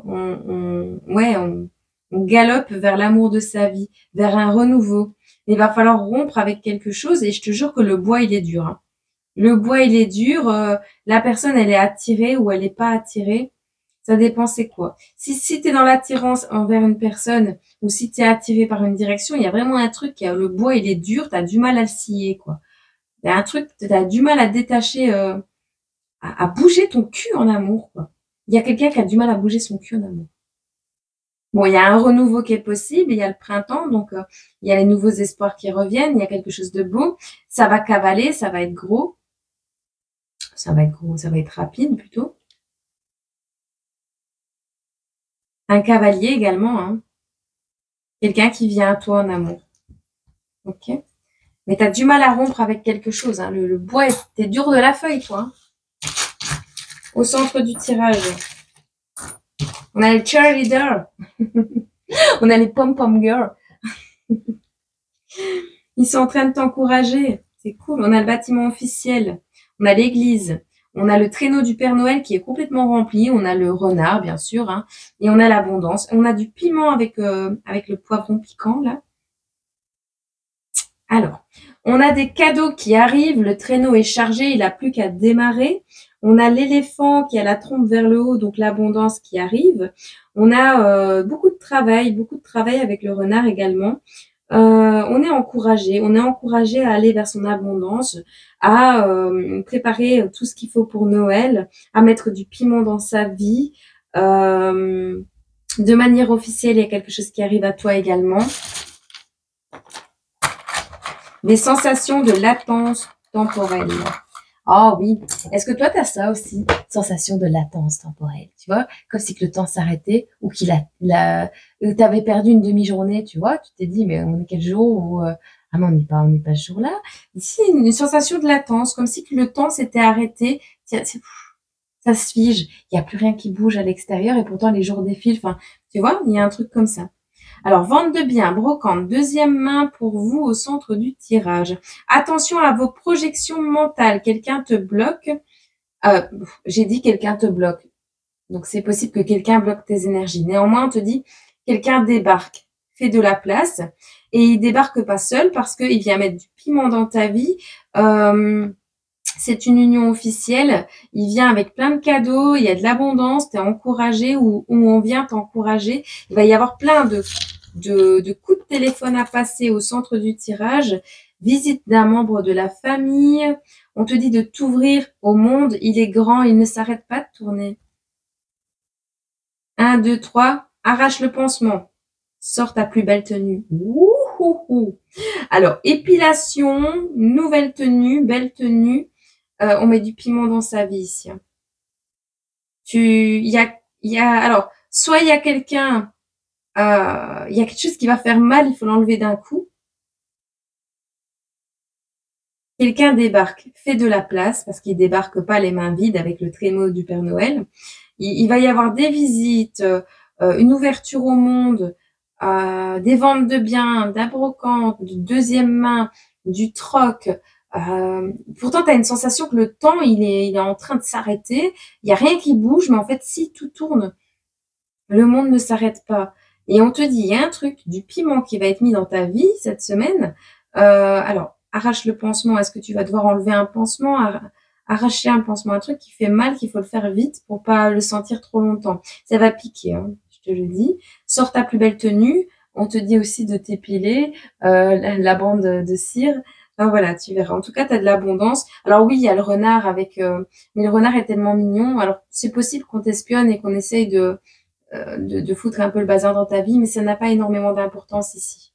On galope vers l'amour de sa vie, vers un renouveau. Il va falloir rompre avec quelque chose et je te jure que le bois, il est dur. Hein. Le bois, il est dur. La personne, elle est attirée ou elle n'est pas attirée. Ça dépend c'est quoi. Si tu es dans l'attirance envers une personne ou si tu es attiré par une direction, il y a vraiment un truc, le bois, il est dur, tu as du mal à le scier, quoi. Il y a un truc, tu as du mal à détacher, à bouger ton cul en amour, quoi. Il y a quelqu'un qui a du mal à bouger son cul en amour. Bon, il y a un renouveau qui est possible, il y a le printemps, donc il y a les nouveaux espoirs qui reviennent, il y a quelque chose de beau. Ça va cavaler, ça va être gros. Ça va être rapide plutôt. Un cavalier également, hein. Quelqu'un qui vient à toi en amour. Ok. Mais tu as du mal à rompre avec quelque chose. Hein. Le bois, t'es dur de la feuille, toi. Hein. Au centre du tirage. On a les cheerleaders. On a les pom-pom girls. Ils sont en train de t'encourager. C'est cool. On a le bâtiment officiel. On a l'église. On a le traîneau du Père Noël qui est complètement rempli. On a le renard, bien sûr, hein, et on a l'abondance. On a du piment avec le poivron piquant, là. Alors, on a des cadeaux qui arrivent. Le traîneau est chargé, il n'a plus qu'à démarrer. On a l'éléphant qui a la trompe vers le haut, donc l'abondance qui arrive. On a beaucoup de travail avec le renard également. On est encouragé à aller vers son abondance, à préparer tout ce qu'il faut pour Noël, à mettre du piment dans sa vie. De manière officielle, il y a quelque chose qui arrive à toi également. Des sensations de latence temporelle. Ah oui, est-ce que toi, tu as ça aussi, sensation de latence temporelle, tu vois, comme si que le temps s'arrêtait ou tu avais perdu une demi-journée, tu vois, tu t'es dit, mais on est quel jour ou, ah mais on n'est pas ce jour-là. Ici, une sensation de latence, comme si que le temps s'était arrêté, ça se fige, il n'y a plus rien qui bouge à l'extérieur et pourtant les jours défilent, enfin, tu vois, il y a un truc comme ça. Alors, vente de biens, brocante, deuxième main pour vous au centre du tirage. Attention à vos projections mentales. Quelqu'un te bloque. J'ai dit quelqu'un te bloque. Donc, c'est possible que quelqu'un bloque tes énergies. Néanmoins, on te dit quelqu'un débarque, fait de la place. Et il débarque pas seul parce qu'il vient mettre du piment dans ta vie. C'est une union officielle. Il vient avec plein de cadeaux. Il y a de l'abondance. T'es encouragé ou on vient t'encourager. Il va y avoir plein de coups de téléphone à passer au centre du tirage. Visite d'un membre de la famille. On te dit de t'ouvrir au monde. Il est grand. Il ne s'arrête pas de tourner. 1, 2, 3. Arrache le pansement. Sors ta plus belle tenue. Ouhouhou. Alors, épilation, nouvelle tenue, belle tenue. On met du piment dans sa vie ici. Alors, soit il y a quelqu'un, il y a quelque chose qui va faire mal, il faut l'enlever d'un coup. Quelqu'un débarque, fait de la place, parce qu'il débarque pas les mains vides avec le traîneau du Père Noël. Il va y avoir des visites, une ouverture au monde, des ventes de biens, de la brocante, de deuxième main, du troc. Pourtant, tu as une sensation que le temps, il est en train de s'arrêter. Il n'y a rien qui bouge, mais en fait, si tout tourne, le monde ne s'arrête pas. Et on te dit, il y a un truc, du piment qui va être mis dans ta vie cette semaine. Alors, arrache le pansement. Est-ce que tu vas devoir enlever un pansement, arracher un pansement, un truc qui fait mal, qu'il faut le faire vite pour pas le sentir trop longtemps. Ça va piquer, hein, je te le dis. Sors ta plus belle tenue. On te dit aussi de t'épiler, la bande de cire. Enfin, voilà, tu verras. En tout cas, tu as de l'abondance. Alors oui, il y a le renard mais le renard est tellement mignon. Alors, c'est possible qu'on t'espionne et qu'on essaye de foutre un peu le bazar dans ta vie, mais ça n'a pas énormément d'importance ici.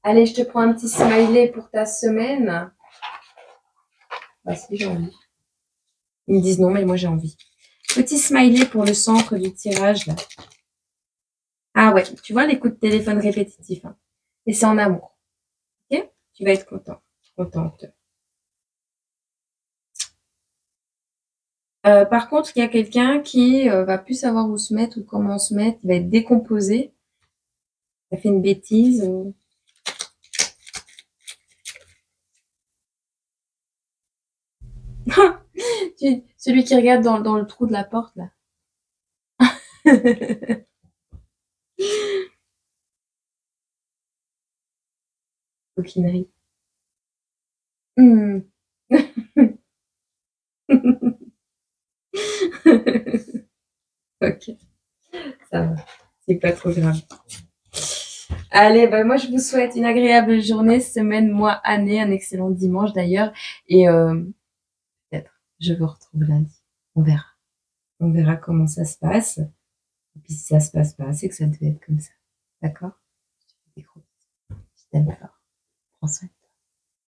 Allez, je te prends un petit smiley pour ta semaine. Bah si, j'ai envie. Ils me disent non, mais moi j'ai envie. Petit smiley pour le centre du tirage, là. Ah ouais, tu vois les coups de téléphone répétitifs. Hein. Et c'est en amour. Ok? Tu vas être contente. Par contre, il y a quelqu'un qui va plus savoir où se mettre ou comment se mettre. Il va être décomposé. Il a fait une bêtise. Celui qui regarde dans le trou de la porte, là. Coquinerie. Hmm. Ok, ça va. C'est pas trop grave. Allez, bah moi je vous souhaite une agréable journée, semaine, mois, année, un excellent dimanche d'ailleurs. Et peut-être je vous retrouve lundi. On verra. On verra comment ça se passe. Et puis si ça se passe pas, c'est que ça devait être comme ça. D'accord? Je t'aime fort. Prends soin.